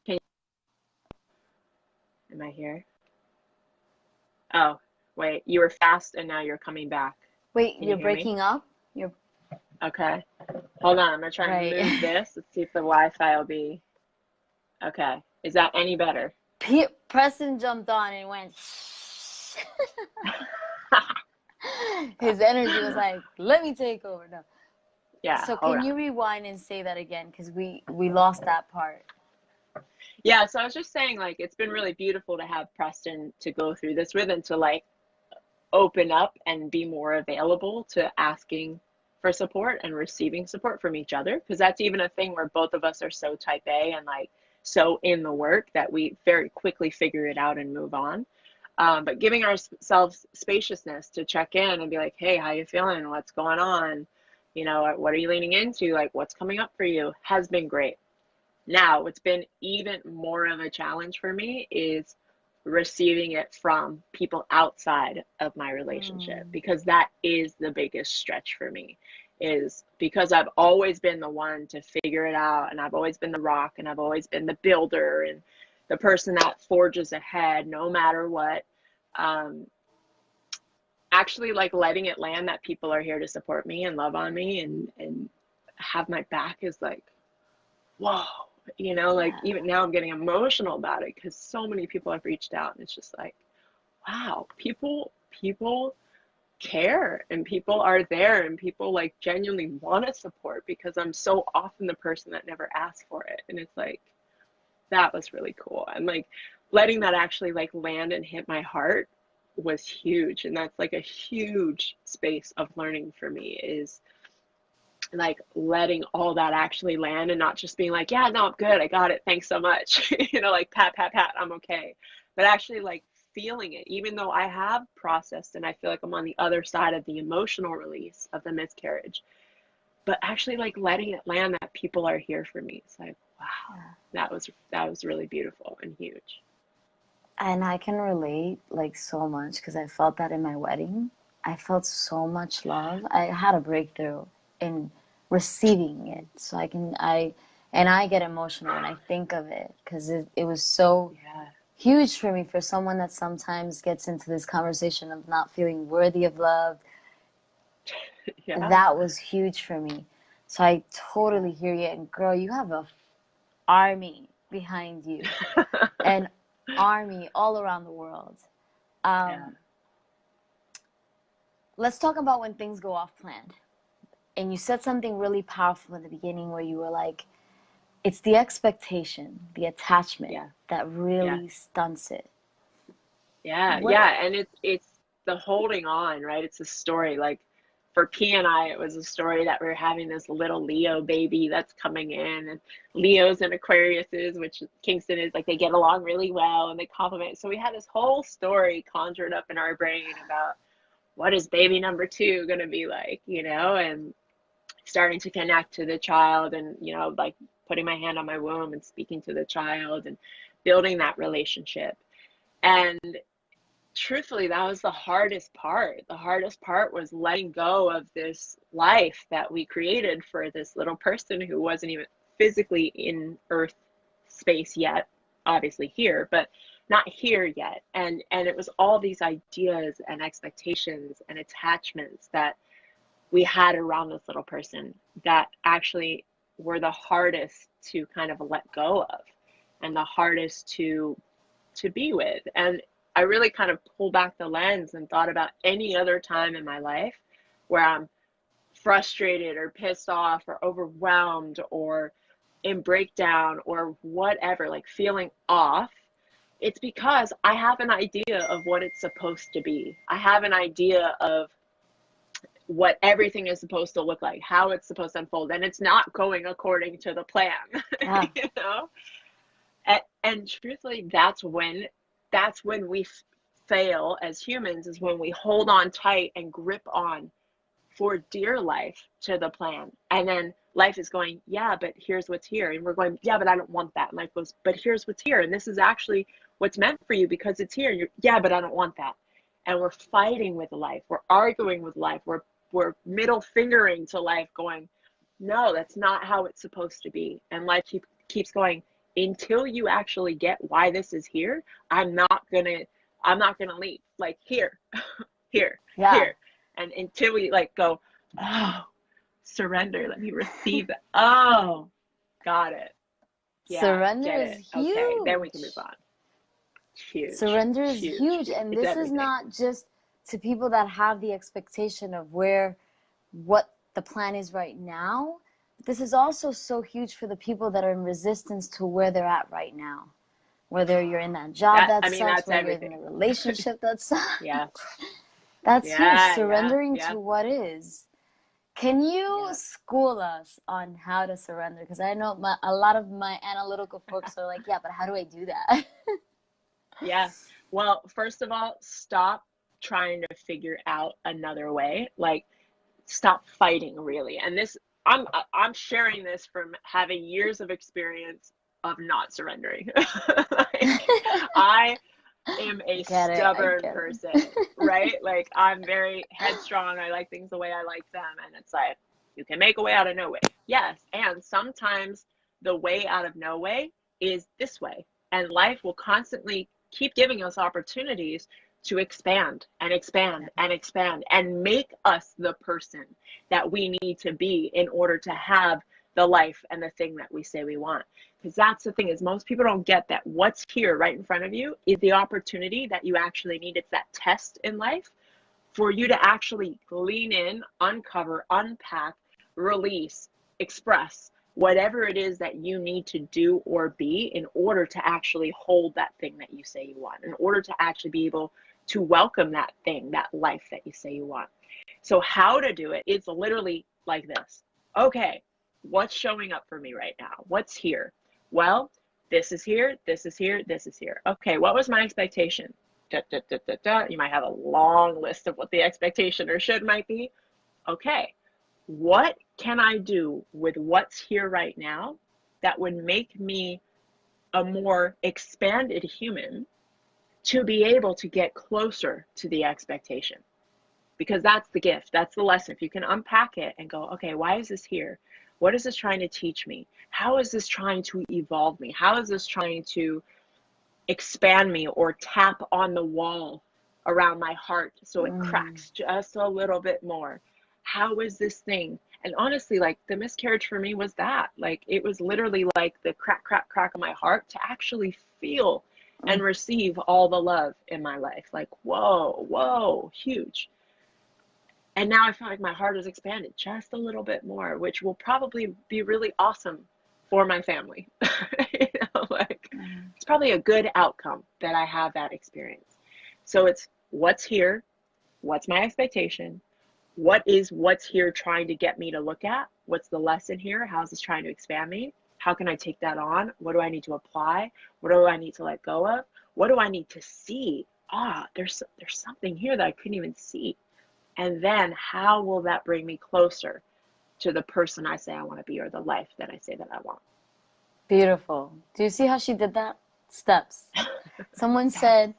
S2: can, am I here? Oh, wait, you were fast and now you're coming back.
S1: wait,
S2: Can you
S1: you're
S2: hear me?
S1: breaking up? You're
S2: Okay. Hold on, I'm gonna try and
S1: right.
S2: move this. Let's see if the Wi-Fi will be okay. Is that any better?
S1: Preston jumped on and went. His energy was like, "Let me take over." No.
S2: Yeah,
S1: So
S2: hold
S1: can you
S2: on.
S1: rewind and say that again? Because we lost that part.
S2: Yeah, so I was just saying, like, it's been really beautiful to have Preston to go through this with and to like open up and be more available to asking for support and receiving support from each other, because that's even a thing where both of us are so type A and like so in the work that we very quickly figure it out and move on. But giving ourselves spaciousness to check in and be like, hey, how you feeling? What's going on? What are you leaning into? Like, what's coming up for you has been great. Now, what's been even more of a challenge for me is receiving it from people outside of my relationship,
S1: Mm.
S2: because that is the biggest stretch for me, is because I've always been the one to figure it out, and I've always been the rock, and I've always been the builder and the person that forges ahead no matter what. Um, Actually, like, letting it land that people are here to support me and love on me and have my back is like, whoa, like,
S1: Yeah.
S2: even now I'm getting emotional about it because so many people have reached out, and it's just like, wow, people care, and people are there, and people like genuinely want to support, because I'm so often the person that never asked for it. And it's like, that was really cool. And like, letting that actually like land and hit my heart was huge. And that's like a huge space of learning for me, is like letting all that actually land and not just being like, yeah, no, I'm good, I got it, thanks so much, like pat, pat, pat, I'm okay. But actually like feeling it, even though I have processed and I feel like I'm on the other side of the emotional release of the miscarriage, but actually like letting it land that people are here for me. It's like, wow, that was really beautiful and huge.
S1: And I can relate like so much because I felt that in my wedding. I felt so much love. I had a breakthrough in receiving it. So I get emotional when I think of it because it was so
S2: Yeah.
S1: huge for me, for someone that sometimes gets into this conversation of not feeling worthy of love.
S2: Yeah.
S1: That was huge for me. So I totally hear you. And girl, you have a army behind you. An army all around the world.
S2: Yeah.
S1: Let's talk about when things go off plan. And you said something really powerful in the beginning where you were like, it's the expectation, the attachment that really stunts it.
S2: Yeah,
S1: What?
S2: yeah, and it's the holding on, right? It's a story. Like for P and I, it was a story that we are having this little Leo baby that's coming in, and Leos and Aquariuses, which Kingston is like they get along really well and they complement. So we had this whole story conjured up in our brain about what is baby number two gonna be like, and starting to connect to the child and, like putting my hand on my womb and speaking to the child and building that relationship. And truthfully, that was the hardest part. The hardest part was letting go of this life that we created for this little person who wasn't even physically in Earth space yet, obviously here, but not here yet. And it was all these ideas and expectations and attachments that we had around this little person that actually were the hardest to kind of let go of and the hardest to be with. And I really kind of pulled back the lens and thought about any other time in my life where I'm frustrated or pissed off or overwhelmed or in breakdown or whatever, like feeling off. It's because I have an idea of what it's supposed to be. I have an idea of what everything is supposed to look like, how it's supposed to unfold, and it's not going according to the plan.
S1: Yeah.
S2: And truthfully, that's when we fail as humans, is when we hold on tight and grip on for dear life to the plan. And then life is going, yeah, but here's what's here. And we're going, yeah, but I don't want that. And life goes, but here's what's here. And this is actually what's meant for you because it's here. You're, yeah, but I don't want that. And we're fighting with life. We're arguing with life. We're middle fingering to life going, no, that's not how it's supposed to be. And life keeps going, until you actually get why this is here, I'm not gonna leave. Like here, here, here. And until we like go, oh, surrender, let me receive it. Oh, got it. Yeah,
S1: surrender
S2: get
S1: is
S2: it.
S1: huge.
S2: Okay, then we can move on. Huge.
S1: Surrender is huge. And
S2: it's
S1: this
S2: everything.
S1: is not just to people that have the expectation of what the plan is right now. This is also so huge for the people that are in resistance to where they're at right now. Whether you're in that job that sucks,
S2: that's
S1: whether
S2: everything.
S1: you're in a relationship that sucks.
S2: Yeah.
S1: That's huge. Surrendering
S2: to
S1: what is. Can you
S2: Yeah.
S1: school us on how to surrender? Because I know a lot of my analytical folks are like, yeah, but how do I do that?
S2: Yeah. Well, first of all, stop trying to figure out another way. Like, stop fighting, really. And this, I'm sharing this from having years of experience of not surrendering. Like, I am a stubborn person, right? Like, I'm very headstrong. I like things the way I like them. And it's like, you can make a way out of no way. Yes. And sometimes the way out of no way is this way. And life will constantly keep giving us opportunities to expand and expand and expand and make us the person that we need to be in order to have the life and the thing that we say we want. Because that's the thing, is most people don't get that what's here right in front of you is the opportunity that you actually need. It's that test in life for you to actually lean in, uncover, unpack, release, express whatever it is that you need to do or be in order to actually hold that thing that you say you want, in order to actually be able to welcome that thing, that life that you say you want. So how to do it, it's literally like this. Okay, what's showing up for me right now? What's here? Well, this is here, this is here, this is here. Okay, what was my expectation? da, da, da, da, da. You might have a long list of what the expectation or should might be. Okay, what can I do with what's here right now that would make me a more expanded human to be able to get closer to the expectation? Because that's the gift, that's the lesson. If you can unpack it and go, okay, why is this here? What is this trying to teach me? How is this trying to evolve me? How is this trying to expand me or tap on the wall around my heart so it cracks just a little bit more? How is this thing? And honestly, like the miscarriage for me was that. Like it was literally like the crack, crack, crack of my heart to actually feel and receive all the love in my life. Like, whoa, whoa, huge. And now I feel like my heart is expanded just a little bit more, which will probably be really awesome for my family. You know, like it's probably a good outcome that I have that experience. So it's what's here, what's my expectation, what's here trying to get me to look at, what's the lesson here, how's this trying to expand me, how can I take that on, what do I need to apply, what do I need to let go of, what do I need to see, there's something here that I couldn't even see. And then how will that bring me closer to the person I say I want to be or the life that I say that I want?
S1: Beautiful. Do you see how she did that? Steps. Someone said,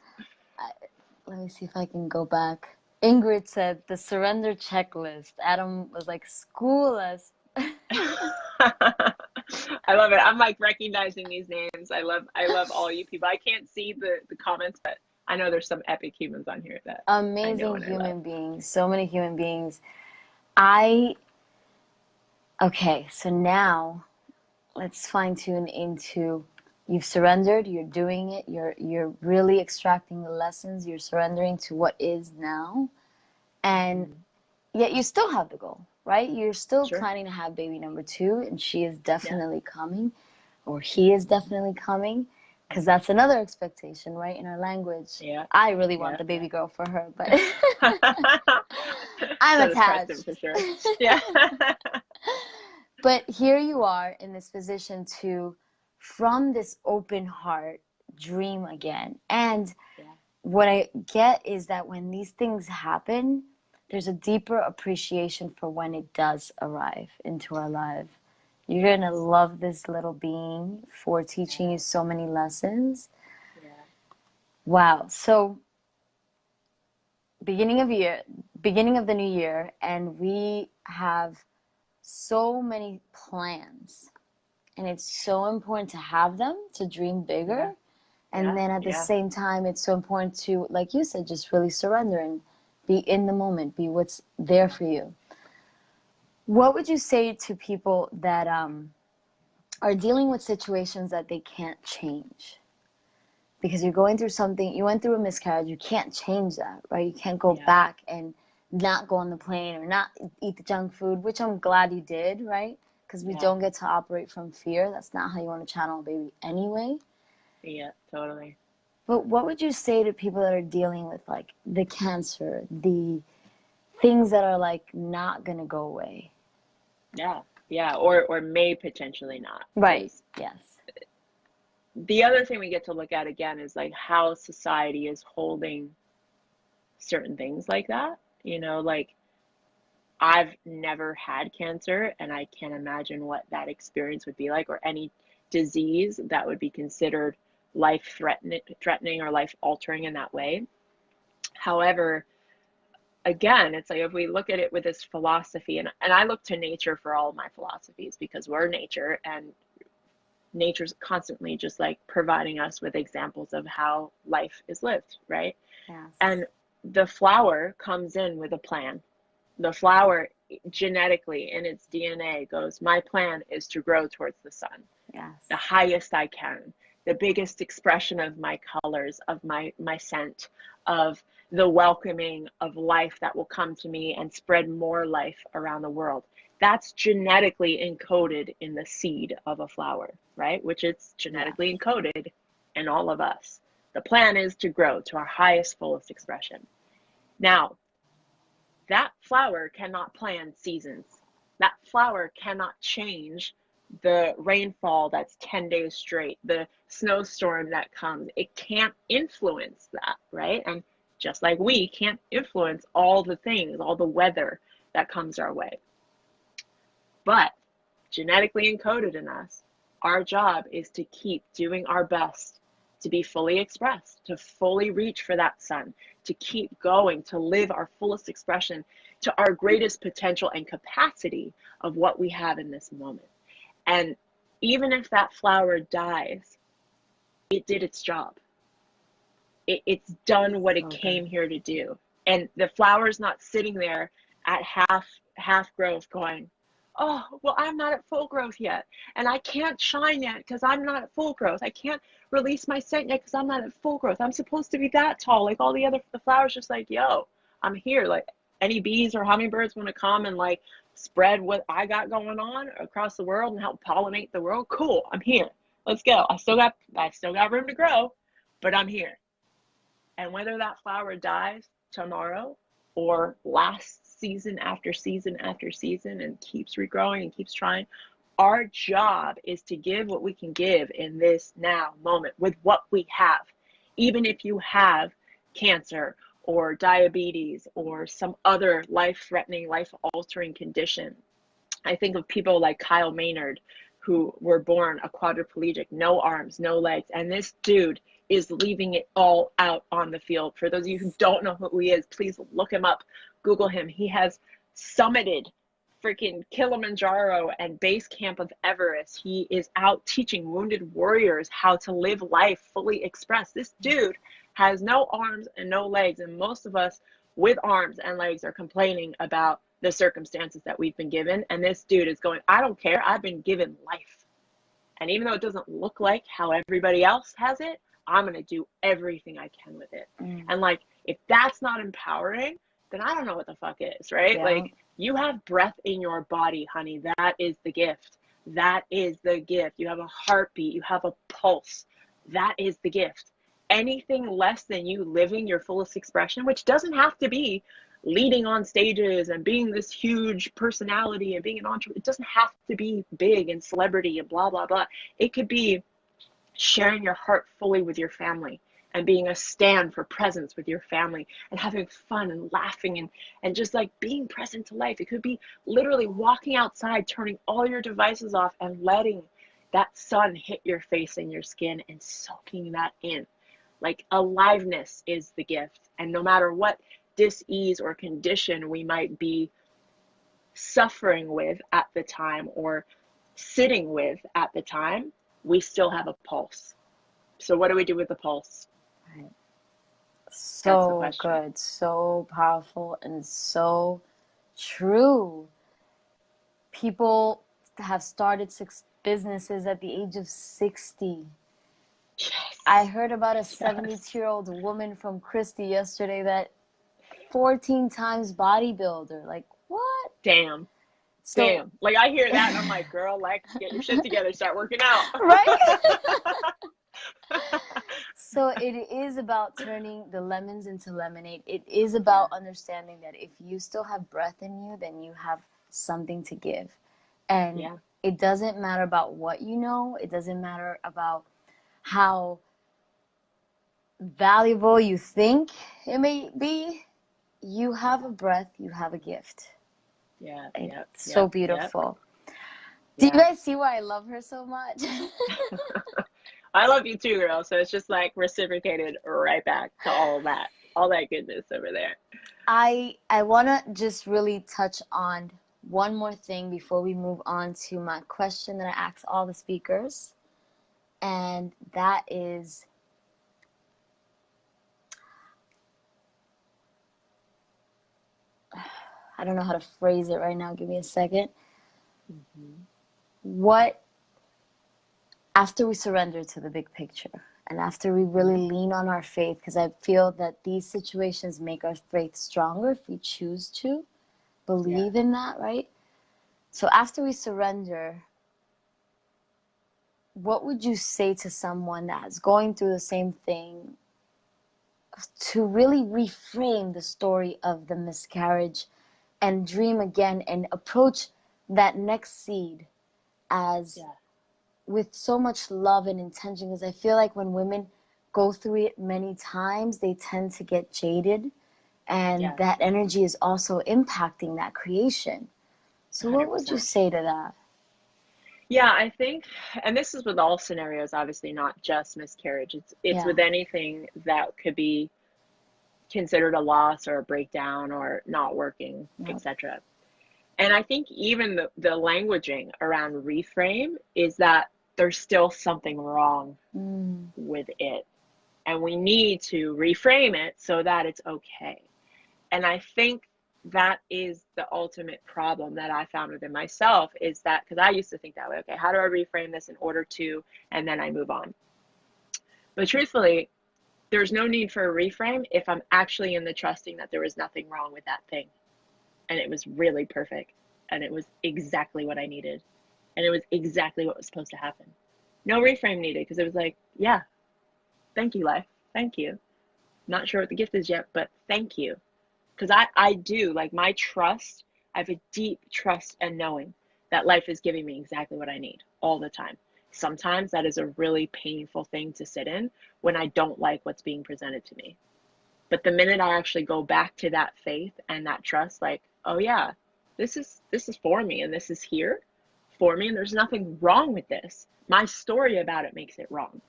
S1: let me see if I can go back. Ingrid said the surrender checklist. Adam was like, school us.
S2: I love it. I'm like recognizing these names. I love all you people. I can't see the comments, but I know there's some epic humans on here that
S1: amazing human beings. So many human beings. Okay, so now let's fine tune into you've surrendered, you're doing it, you're really extracting the lessons, you're surrendering to what is now. And yet you still have the goal, right? You're still planning to have baby number 2, and she is definitely coming, or he is definitely coming, because that's another expectation, right? In our language.
S2: Yeah.
S1: I really want the baby girl for her, but I'm attached.
S2: For sure. Yeah.
S1: But here you are in this position to, from this open heart, dream again. And what I get is that when these things happen, there's a deeper appreciation for when it does arrive into our life. You're going to love this little being for teaching you so many lessons. Yeah. Wow. So beginning of the new year, and we have so many plans, and it's so important to have them, to dream bigger. And then at the same time, it's so important to, like you said, just really surrender and be in the moment, be what's there for you. What would you say to people that are dealing with situations that they can't change? Because you're going through something, you went through a miscarriage, you can't change that, right? You can't go back and not go on the plane or not eat the junk food, which I'm glad you did, right? Because we don't get to operate from fear. That's not how you want to channel a baby anyway.
S2: Yeah, totally.
S1: But what would you say to people that are dealing with like the cancer, the things that are like not going to go away?
S2: Yeah, or may potentially not.
S1: Right, yes.
S2: The other thing we get to look at again is like how society is holding certain things like that. You know, like I've never had cancer, and I can't imagine what that experience would be like, or any disease that would be considered life-threatening or life-altering in that way. However, again, it's like if we look at it with this philosophy, and I look to nature for all of my philosophies because we're nature, and nature's constantly just like providing us with examples of how life is lived, right?
S1: Yes.
S2: And the flower comes in with a plan. The flower genetically in its DNA goes, my plan is to grow towards the sun.
S1: Yes.
S2: The highest I can, the biggest expression of my colors, of my scent, of the welcoming of life that will come to me and spread more life around the world. That's genetically encoded in the seed of a flower, right? Which is genetically encoded in all of us. The plan is to grow to our highest, fullest expression. Now, that flower cannot plan seasons. That flower cannot change the rainfall that's 10 days straight, the snowstorm that comes. It can't influence that, right? And just like we can't influence all the things, all the weather that comes our way. But genetically encoded in us, our job is to keep doing our best to be fully expressed, to fully reach for that sun, to keep going, to live our fullest expression to our greatest potential and capacity of what we have in this moment. And even if that flower dies, it did its job. It's done what it came here to do. And the flower's not sitting there at half growth going, oh, well, I'm not at full growth yet. And I can't shine yet because I'm not at full growth. I can't release my scent yet because I'm not at full growth. I'm supposed to be that tall. Like all the flowers just like, yo, I'm here. Like any bees or hummingbirds want to come and like spread what I got going on across the world and help pollinate the world. Cool. I'm here. Let's go. I still got room to grow, but I'm here. And whether that flower dies tomorrow or lasts season after season after season and keeps regrowing and keeps trying, our job is to give what we can give in this now moment with what we have. Even if you have cancer or diabetes or some other life-threatening, life-altering condition. I think of people like Kyle Maynard, who were born a quadriplegic, no arms, no legs, and this dude is leaving it all out on the field. For those of you who don't know who he is, please look him up, Google him. He has summited freaking Kilimanjaro and base camp of Everest. He is out teaching wounded warriors how to live life fully expressed. This dude has no arms and no legs, and most of us with arms and legs are complaining about the circumstances that we've been given. And this dude is going, I don't care, I've been given life. And even though it doesn't look like how everybody else has it, I'm going to do everything I can with it. And like, if that's not empowering, then I don't know what the fuck is, right? Yeah. Like, you have breath in your body, honey. That is the gift. That is the gift. You have a heartbeat. You have a pulse. That is the gift. Anything less than you living your fullest expression, which doesn't have to be leading on stages and being this huge personality and being an entrepreneur. It doesn't have to be big and celebrity and blah, blah, blah. It could be sharing your heart fully with your family and being a stand for presence with your family and having fun and laughing and just like being present to life. It could be literally walking outside, turning all your devices off and letting that sun hit your face and your skin and soaking that in. Like, aliveness is the gift. And no matter what dis-ease or condition we might be suffering with at the time or sitting with at the time, we still have a pulse. So what do we do with the pulse?
S1: Right. So good, so powerful, and so true. People have started businesses at the age of 60.
S2: Yes.
S1: I heard about a 72-year-old woman from Christie yesterday that 14 times bodybuilder. Like, what?
S2: Damn. Damn. Like, I hear that and I'm like, girl, like, get your shit together, start working out.
S1: Right? So it is about turning the lemons into lemonade. It is about understanding that if you still have breath in you, then you have something to give. And it doesn't matter about what you know. It doesn't matter about how valuable you think it may be. You have a breath, you have a gift.
S2: Yeah,
S1: so beautiful. Do you guys see why I love her so much?
S2: I love you too, girl. So it's just like reciprocated right back to all that goodness over there.
S1: I want to just really touch on one more thing before we move on to my question that I ask all the speakers. And that is, I don't know how to phrase it right now. Give me a second. What, after we surrender to the big picture and after we really lean on our faith, because I feel that these situations make our faith stronger if we choose to believe in that, right? So after we surrender, what would you say to someone that's going through the same thing to really reframe the story of the miscarriage and dream again and approach that next seed as
S2: Yeah.
S1: with so much love and intention, because I feel like when women go through it many times, they tend to get jaded, and
S2: Yes.
S1: that energy is also impacting that creation. So what would you
S2: 100%.
S1: say to that?
S2: Yeah, I think, and this is with all scenarios, obviously not just miscarriage. It's
S1: Yeah.
S2: with anything that could be considered a loss or a breakdown or not working,
S1: Yep.
S2: etc. And I think even the languaging around reframe is that there's still something wrong with it. And we need to reframe it so that it's okay. And I think that is the ultimate problem that I found within myself, is that because I used to think that way, okay, how do I reframe this in order to, and then I move on. But truthfully, there's no need for a reframe if I'm actually in the trusting that there was nothing wrong with that thing. And it was really perfect. And it was exactly what I needed. And it was exactly what was supposed to happen. No reframe needed, because it was like, yeah, thank you, life. Thank you. Not sure what the gift is yet, but thank you. Because I do, like, my trust, I have a deep trust and knowing that life is giving me exactly what I need all the time. Sometimes that is a really painful thing to sit in when I don't like what's being presented to me. But the minute I actually go back to that faith and that trust, like, oh yeah, this is for me, and this is here for me, and there's nothing wrong with this. My story about it makes it wrong.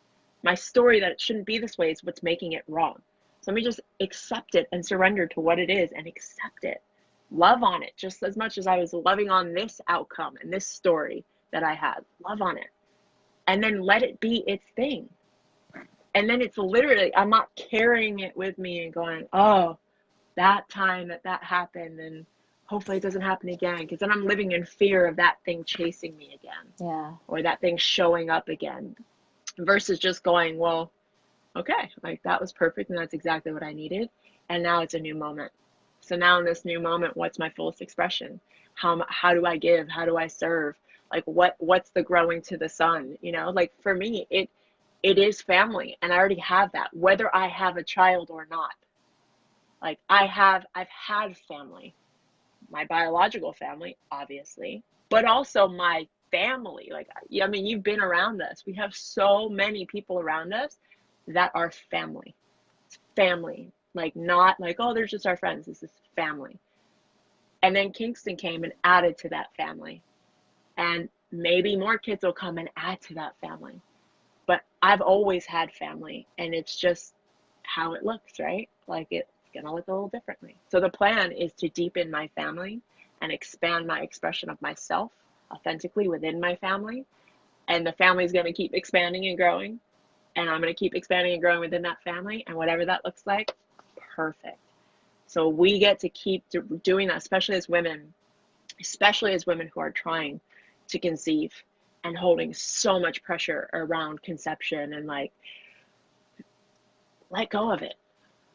S2: My story that it shouldn't be this way is what's making it wrong. So let me just accept it and surrender to what it is and accept it. Love on it just as much as I was loving on this outcome and this story that I had. Love on it. And then let it be its thing. And then it's literally, I'm not carrying it with me and going, oh, that time that happened, and hopefully it doesn't happen again. Because then I'm living in fear of that thing chasing me again.
S1: Yeah.
S2: Or that thing showing up again. Versus just going, well, okay, like that was perfect and that's exactly what I needed. And now it's a new moment. So now in this new moment, what's my fullest expression? How do I give? How do I serve? Like what's the growing to the sun? You know, like for me, it is family, and I already have that, whether I have a child or not. Like I've had family, my biological family, obviously, but also my family. Like, I mean, you've been around us. We have so many people around us that are family. It's family. Like, not like, oh, they're just our friends. This is family. And then Kingston came and added to that family. And maybe more kids will come and add to that family. But I've always had family, and it's just how it looks, right? Like it's gonna look a little differently. So the plan is to deepen my family and expand my expression of myself authentically within my family. And the family is gonna keep expanding and growing. And I'm gonna keep expanding and growing within that family. And whatever that looks like, perfect. So we get to keep doing that, especially as women who are trying to conceive and holding so much pressure around conception, and like, let go of it.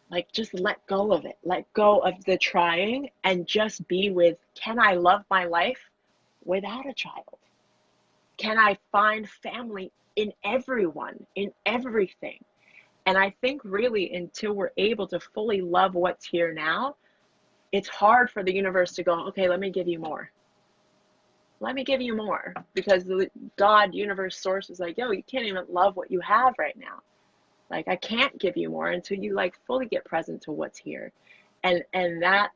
S2: Like, just let go of it. Let go of the trying and just be with, can I love my life without a child? Can I find family in everyone, in everything? And I think really until we're able to fully love what's here now, it's hard for the universe to go, okay, let me give you more. Let me give you more. Because the God, universe, source is like, yo, you can't even love what you have right now. Like, I can't give you more until you like fully get present to what's here. And that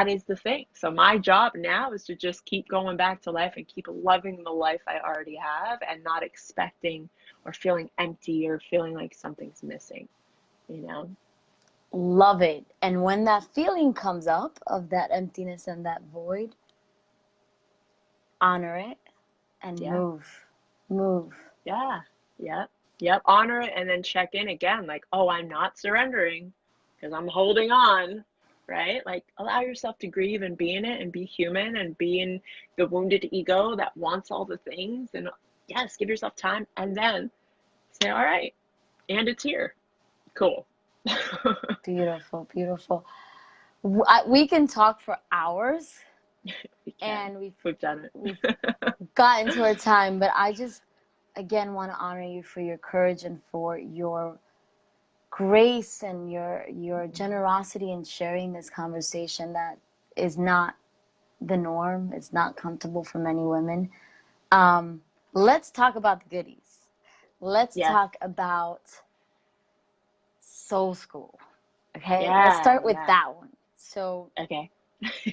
S2: is the thing. So my job now is to just keep going back to life and keep loving the life I already have, and not expecting or feeling empty or feeling like something's missing, you know?
S1: Love it. And when that feeling comes up of that emptiness and that void, honor it and
S2: Yeah.
S1: move. Move.
S2: Yeah. Yep. Yep. Honor it and then check in again. Like, oh, I'm not surrendering because I'm holding on, right? Like, allow yourself to grieve and be in it and be human and be in the wounded ego that wants all the things. And yes, give yourself time and then say, all right, and it's here. Cool.
S1: Beautiful, beautiful. We can talk for hours,
S2: We can.
S1: and
S2: We've done
S1: we've
S2: it.
S1: gotten to our time, but I just again want to honor you for your courage and for your grace and your generosity in sharing this conversation that is not the norm. It's not comfortable for many women. Let's talk about the goodies. Let's
S2: Yes.
S1: talk about Soul School. Okay, let's
S2: Yeah,
S1: start with
S2: yeah.
S1: that one. So
S2: Okay.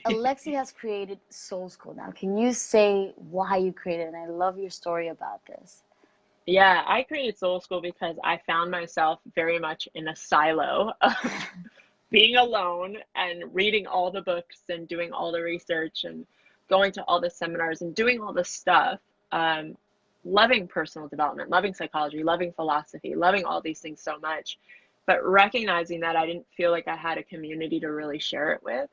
S1: Alexi has created Soul School. Now, can you say why you created it? And I love your story about this.
S2: Yeah, I created Soul School because I found myself very much in a silo of being alone and reading all the books and doing all the research and going to all the seminars and doing all the stuff. Um, Loving personal development, loving psychology, loving philosophy, loving all these things so much, but recognizing that I didn't feel like I had a community to really share it with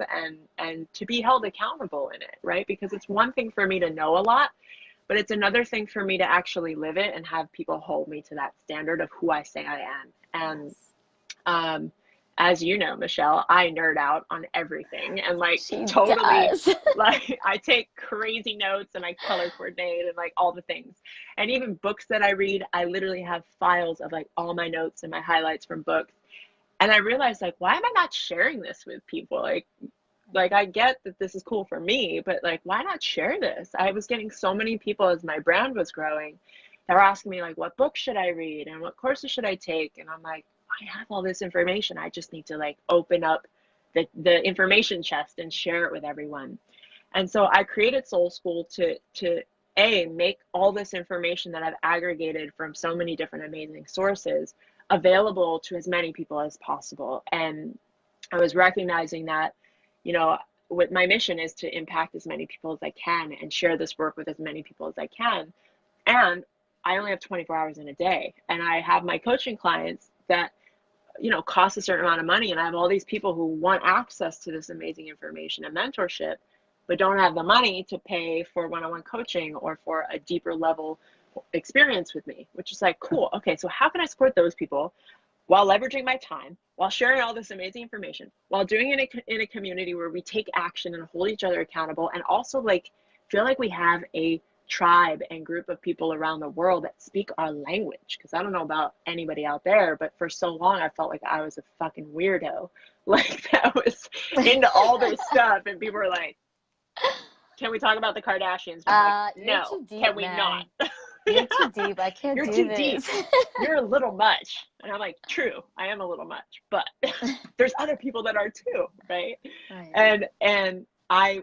S2: and to be held accountable in it, right? Because it's one thing for me to know a lot, but it's another thing for me to actually live it and have people hold me to that standard of who I say I am. And
S1: Yes.
S2: um, as you know, Michelle, I nerd out on everything and like
S1: She
S2: totally
S1: does.
S2: like I take crazy notes and I color coordinate and like all the things. And even books that I read, I literally have files of like all my notes and my highlights from books. And I realized like, why am I not sharing this with people? Like I get that this is cool for me, but like why not share this? I was getting so many people as my brand was growing that were asking me like what books should I read and what courses should I take? And I'm like, I have all this information. I just need to like open up the information chest and share it with everyone. And so I created Soul School to a make all this information that I've aggregated from so many different amazing sources available to as many people as possible. And I was recognizing that, you know, what my mission is to impact as many people as I can and share this work with as many people as I can. And I only have 24 hours in a day. And I have my coaching clients that, you know, cost a certain amount of money. And I have all these people who want access to this amazing information and mentorship, but don't have the money to pay for one-on-one coaching or for a deeper level experience with me, which is like, cool. Okay, so how can I support those people while leveraging my time, while sharing all this amazing information, while doing it in a community where we take action and hold each other accountable, and also like feel like we have a tribe and group of people around the world that speak our language? Because I don't know about anybody out there, but for so long I felt like I was a fucking weirdo, like that was into all this stuff, and people were like, "Can we talk about the Kardashians?" And I'm like,
S1: You're
S2: "No,
S1: too deep,
S2: can we
S1: man.
S2: not?"
S1: You're too deep. I can't
S2: You're
S1: do
S2: too deep.
S1: this.
S2: You're a little much. And I'm like, true, I am a little much, but there's other people that are too, right?
S1: Right.
S2: And I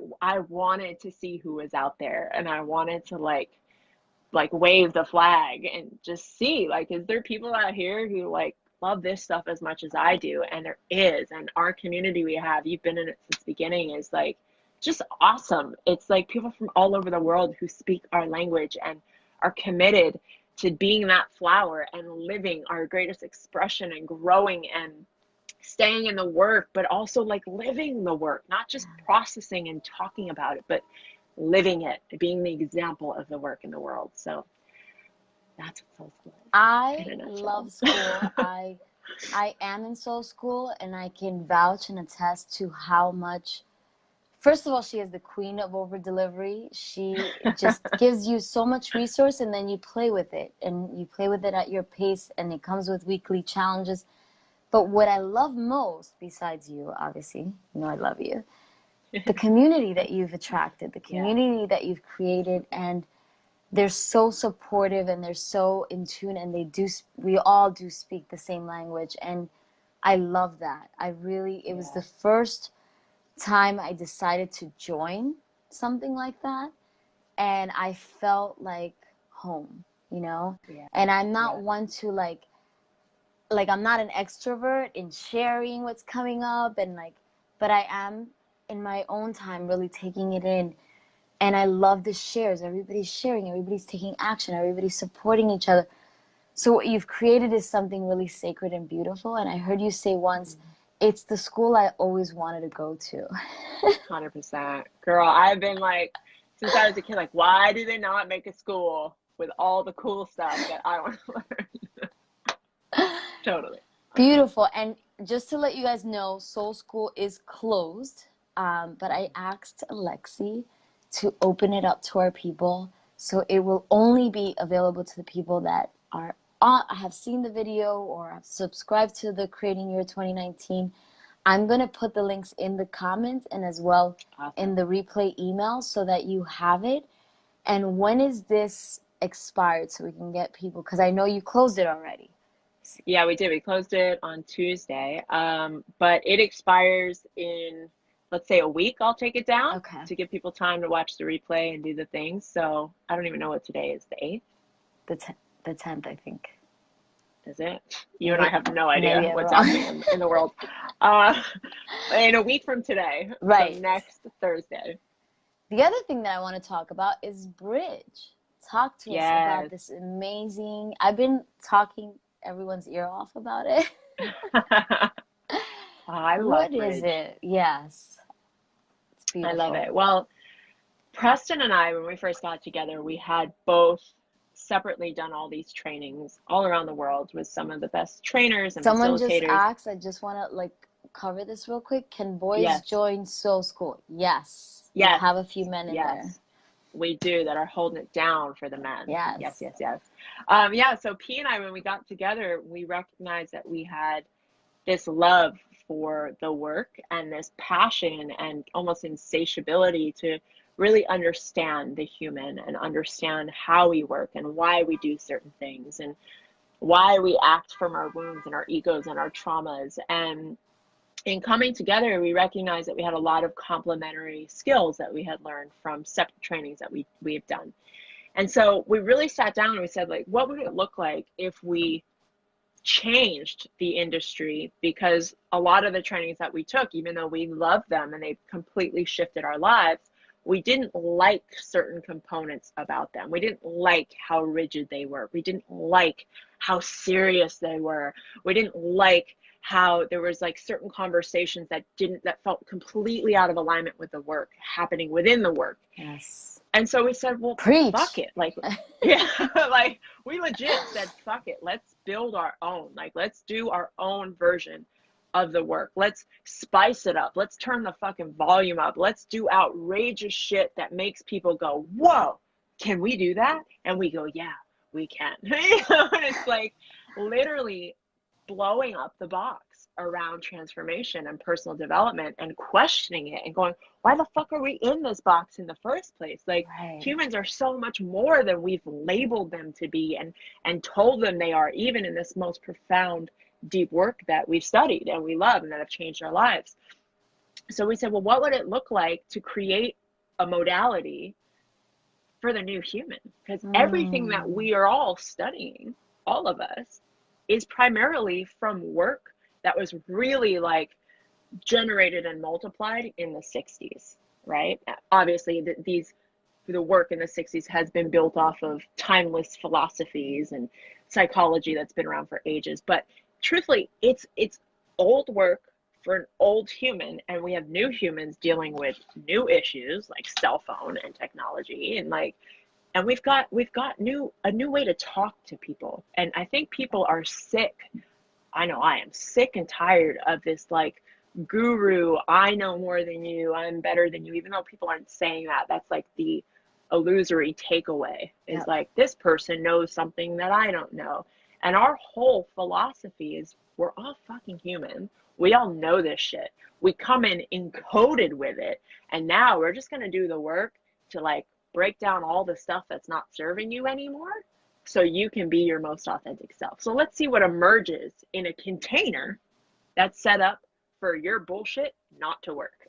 S2: wanted to see who was out there, and I wanted to like wave the flag and just see like, is there people out here who like love this stuff as much as I do? And there is. And our community we have, you've been in it since the beginning, is like just awesome. It's like people from all over the world who speak our language and are committed to being that flower and living our greatest expression and growing and staying in the work, but also like living the work, not just processing and talking about it, but living it, being the example of the work in the world. So that's what Soul School is
S1: I
S2: in a
S1: love
S2: nutshell.
S1: school. I am in Soul School, and I can vouch and attest to how much. First of all, she is the queen of over delivery. She just gives you so much resource, and then you play with it, and you play with it at your pace, and it comes with weekly challenges. But what I love most, besides you, obviously, you know I love you, the community that you've attracted, the
S2: Yeah.
S1: community that you've created, and they're so supportive and they're so in tune, and we all do speak the same language, and I love that. It was the first time I decided to join something like that, and I felt like home, you know?
S2: Yeah.
S1: And I'm not
S2: Yeah.
S1: one to like I'm not an extrovert in sharing what's coming up, and like, but I am in my own time really taking it in. And I love the shares. Everybody's sharing, everybody's taking action, everybody's supporting each other. So what you've created is something really sacred and beautiful. And I heard you say once, it's the school I always wanted to go to.
S2: 100%. Girl, I've been like, since I was a kid, like, why do they not make a school with all the cool stuff that I want to learn? Totally.
S1: Beautiful. And just to let you guys know, Soul School is closed. But I asked Alexi to open it up to our people. So it will only be available to the people that have seen the video or have subscribed to the Creating Your 2019. I'm going to put the links in the comments and as well in the replay email so that you have it. And when is this expired so we can get people? Because I know you closed it already.
S2: Yeah, we did. We closed it on Tuesday. But it expires in, let's say, a week. I'll take it down
S1: Okay.
S2: to give people time to watch the replay and do the things. So I don't even know what today is. The 8th?
S1: The 10th, I think.
S2: Is it? You and I have no idea
S1: Maybe I'm
S2: what's
S1: wrong.
S2: happening in the world. In a week from today,
S1: Right.
S2: so next Thursday.
S1: The other thing that I want to talk about is Bridge. Talk to us about this amazing. I've been talking everyone's ear off about it.
S2: I love
S1: What
S2: Bridge.
S1: is it? Yes. It's beautiful.
S2: I love it. Well, Preston and I, when we first got together, we had both separately done all these trainings all around the world with some of the best trainers and
S1: Someone
S2: facilitators.
S1: Just asked, I just want to cover this real quick. Can boys join Soul School? Yes. We have a few men in there.
S2: We do, that are holding it down for the men.
S1: Yes.
S2: So P and I, when we got together, we recognized that we had this love for the work and this passion and almost insatiability to really understand the human and understand how we work and why we do certain things and why we act from our wounds and our egos and our traumas. And in coming together, we recognized that we had a lot of complementary skills that we had learned from separate trainings that we have done. And so we really sat down and we said, like, what would it look like if we changed the industry? Because a lot of the trainings that we took, even though we loved them and they completely shifted our lives, we didn't like certain components about them. We didn't like how rigid they were. We didn't like how serious they were. We didn't like how there was certain conversations that felt completely out of alignment with the work happening within the work.
S1: Yes.
S2: And so we said, well,
S1: Preach.
S2: Fuck it. We legit said, fuck it. Let's build our own. Let's do our own version of the work. Let's spice it up. Let's turn the fucking volume up. Let's do outrageous shit that makes people go, whoa, can we do that? And we go, yeah, we can. And it's literally blowing up the box around transformation and personal development and questioning it and going, why the fuck are we in this box in the first place? Humans are so much more than we've labeled them to be and told them they are, even in this most profound deep work that we've studied and we love and that have changed our lives. So we said, well, what would it look like to create a modality for the new human? Because everything that we are all studying, all of us, is primarily from work that was really generated and multiplied in the 60s, right? Obviously, the work in the 60s has been built off of timeless philosophies and psychology that's been around for ages. But truthfully, it's old work for an old human, and we have new humans dealing with new issues like cell phone and technology and we've got a new way to talk to people. And I think people are sick. I know I am sick and tired of this guru, I know more than you, I'm better than you, even though people aren't saying that. That's the illusory takeaway is this person knows something that I don't know. And our whole philosophy is we're all fucking human. We all know this shit. We come in encoded with it. And now we're just going to do the work to break down all the stuff that's not serving you anymore so you can be your most authentic self. So let's see what emerges in a container that's set up for your bullshit not to work.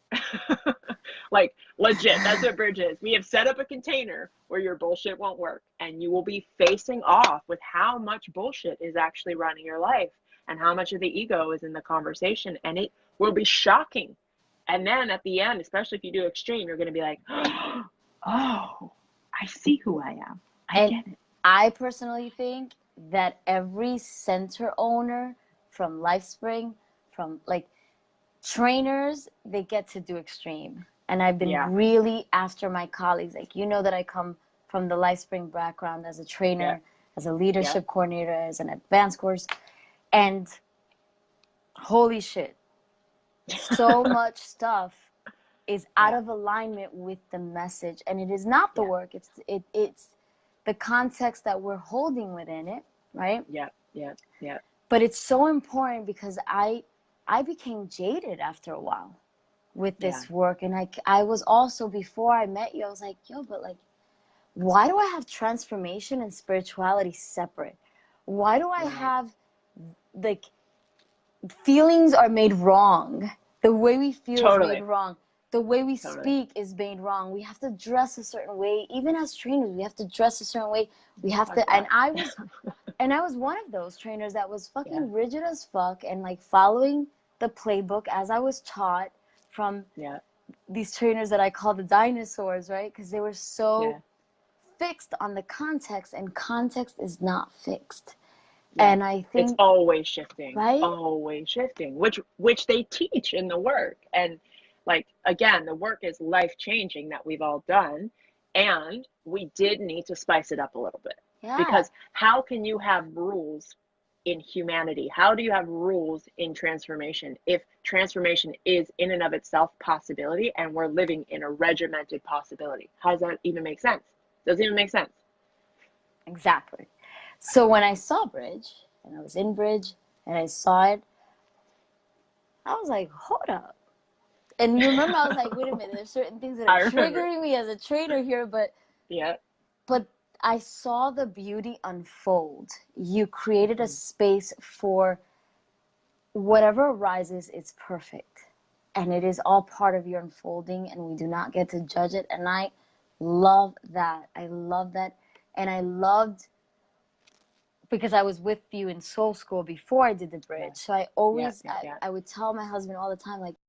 S2: Legit, that's what Bridge is. We have set up a container where your bullshit won't work, and you will be facing off with how much bullshit is actually running your life and how much of the ego is in the conversation, and it will be shocking. And then at the end, especially if you do extreme, you're going to be like, oh, I see who I am. I get it.
S1: I personally think that every center owner from LifeSpring, from trainers, they get to do extreme. And I've been really after my colleagues. That I come from the LifeSpring background as a trainer, as a leadership coordinator, as an advanced course. And holy shit, so much stuff is out of alignment with the message. And it is not the work. It's the context that we're holding within it, right?
S2: Yeah.
S1: But it's so important because I became jaded after a while with this work. And I was also, before I met you, I was like, yo, but why do I have transformation and spirituality separate? Why do I have, like, feelings are made wrong? The way we feel is made wrong. The way we speak is made wrong. We have to dress a certain way. Even as trainers, we have to dress a certain way. We have to, and I was one of those trainers that was fucking rigid as fuck and like following the playbook as I was taught from these trainers that I call the dinosaurs, right? Because they were so fixed on the context, and context is not fixed. And I think
S2: it's always shifting,
S1: right?
S2: Always shifting, which they teach in the work. And like, again, the work is life-changing that we've all done, and we did need to spice it up a little bit. Because how can you have rules in humanity? How do you have rules in transformation if transformation is in and of itself possibility, and we're living in a regimented possibility? How does that even make sense? Doesn't even make sense.
S1: Exactly. So when I saw Bridge, and I was in Bridge, and I saw it, I was like, hold up. And you remember, I was like, wait a minute, there's certain things that are triggering me as a trainer here, but I saw the beauty unfold. You created a space for whatever arises, it's perfect. And it is all part of your unfolding, and we do not get to judge it. And I love that. I love that. And I loved, because I was with you in Soul School before I did the Bridge. So I always, I would tell my husband all the time, like,